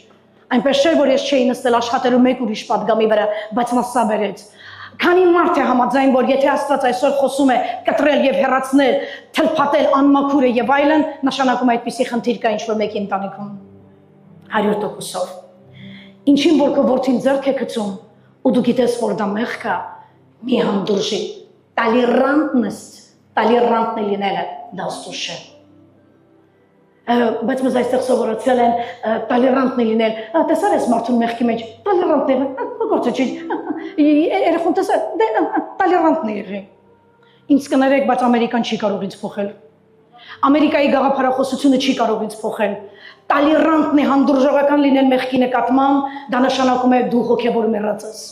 Այնպես չէ, որ ես չէի նստել աշխատելու մեկ ուրիշ պատգամի վրա, բայց նա սա բերեց։ Քանի մարդ է համաձայն, որ եթե Աստված այսօր խոսում է կտրել եւ հեռացնել, թլփատել անմաքուրը եւ այլն, նշանակում է այդպիսի խնդիր կա ինչ-որ մեկի ընտանիքում 100%-ով։ Ինչին որ քո որդին ձեռք է գցում, ու դու գիտես, որ դա մեղք է, մի հանդուրժի, տալիրանտն է լինելը, դա ստուշ է։ Բայց մեզ այստեղ սովորացել են տալիրանտն է լինել, տեսար ես մարդուն մեղքի մեջ, տալիրանտն է, գործը չի, երեխուն տեսար, տալիրանտն է եղի։ Ինձ կներեք, բայց Ամերիկան չի կարող ինձ փոխել։ Ամերիկայի գաղափարախոսությունը չի կարող ինձ փոխել։ Տալիրանտն է հանդուրժողական լինել մեղքի նկատմամբ, դա նշանակում է դու հոգևոր մեռած ես։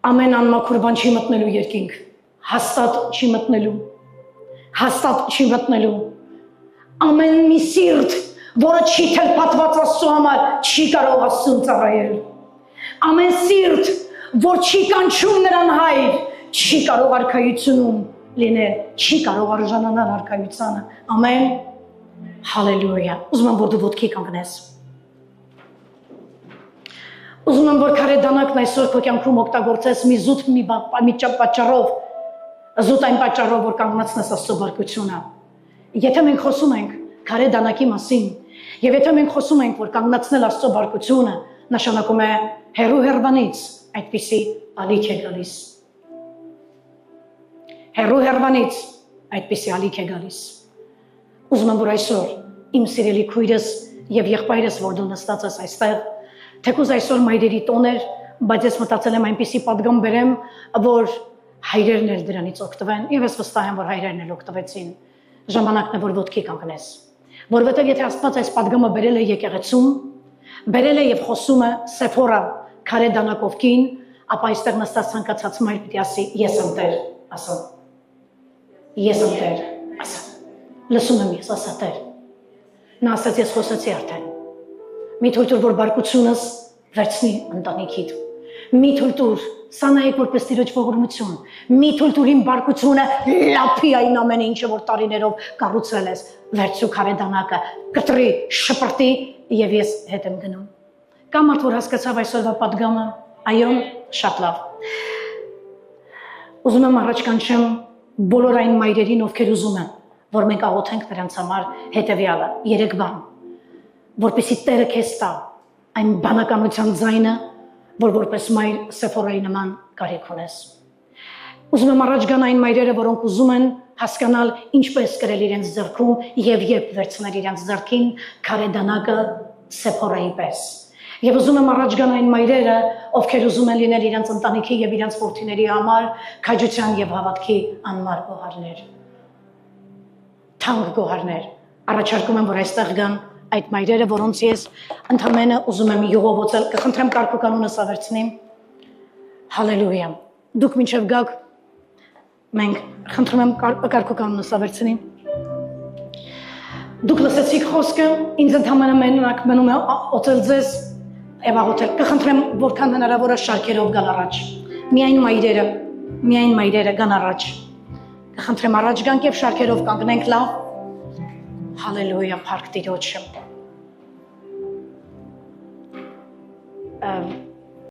Ամեն անմաքուր բան չի մտնելու երկինք, հաստատ չի մտնելու։ Հաստատ չի մտնելու։ Ամեն մի սիրտ, որը չի թլփատված Աստծո համար, չի կարող Աստծուն ծառայել։ Ամեն սիրտ, որ չի կանչում նրան հայր, չի կարող արքայությունում լինել, չի կարող արժանանալ արքայությանը։ Ամեն։ Հալելույա։ Ուզում եմ, որ դու ոտքի կանգնես։ Ուզում եմ, որ քարե դանակն այսօր քո կյանքում օգտագործես մի զուտ մի պատճառով, զուտ այն պատճառով, որ կանգնացնես Աստծո բարկությունը։ Եթե մենք խոսում ենք քարե դանակի մասին, եւ եթե մենք խոսում ենք, որ կանգնացնել Աստծո բարկությունը, նշանակում է հերու հերվանից այդպիսի ալիք է գալիս։ Հերու հերվանից այդպիսի ալիք է գալիս։ Ուզում եմ, որ այսօր իմ սիրելի քույրս եւ եղբայրս, որ դու նստած ես այստեղ, թեկուզ այսօր մայրերի տոն էր, բայց ես մտածել եմ այնպիսի պատգամ բերեմ, որ հայրերն էլ դրանից օգտվեն, եւ ես վստահ եմ, որ հայրերն էլ օգտվեցին։ Ժամանակն է, որ ոտքի կանգնես։ Որովհետեւ եթե Աստված այս պատգամը բերել է եկեղեցում, բերել է եւ խոսում է Սեփորա քարե դանակով կին, ապա այստեղ նստած ցանկացած մայր պիտի ասի ես եմ Տեր, ասա։ Ես եմ Տեր, ասա։ Լսում եմ ես, ասա Տեր։ Նա ասաց ես խոսեցի արդեն։ Մի թույլ տուր, որ բարկությունս վերցնի ընտանիքիդ։ Մի թույլ տուր, սա նայեք որպես Տիրոջ ողորմություն։ Մի թույլ տուր իմ բարկությունը լափի այն ամենը, ինչը որ տարիներով կառուցել ես, վերցու քարե դանակը, կտրի, շպրտի եւ ես հետ եմ գնում։ Կա մարդ, որ հասկացավ այսօրվա պատգամը, այո, շատ լավ։ Ուզում եմ առաջ կանչեմ բոլոր այն մայրերին, ովքեր ուզում են, որ մենք աղոթենք նրանց համար հետեւյալը, 3 բան, որպեսզի Տերը քեզ տա այն բանականության ձայնը, որ որպես մայր Սեփորայի նման կարիք ունես։ Ուզում եմ առաջ գան այն մայրերը, որոնք ուզում են հասկանալ ինչպես կրել իրենց ձեռքում եւ երբ վերցնել իրենց ձեռքին քարե դանակը Սեփորայի պես։ Եվ ուզում եմ առաջ գան այն մայրերը, ովքեր ուզում են լինել իրենց ընտանիքի եւ իրենց որդիների համար քաջության եւ հավատքի անմար գոհարներ։ Թանկ գոհարներ։ Առաջարկում եմ, որ այստեղ գան այդ մայրերը, որոնց ես ընդամենը ուզում եմ յուղովոցել, կխնդրեմ կարգու կանոնս ավերցնիմ։ Հալելույա։ Դուք մինչև գաք, մենք խնդրում եմ կարգու կանոնս ավերցնիմ։ Դուք լսեցիք խոսքը, ինձ ընդամենը մենակ մնում է օծել ձեզ եւ աղոթել։ Կխնդրեմ որքան հնարավոր է շարքերով գալ առաջ։ Միայն մայրերը գան առաջ։ Կխնդրեմ առաջ գանք եւ շարքերով կանգնենք լավ։ Հալելույա, փառք Տիրոջը։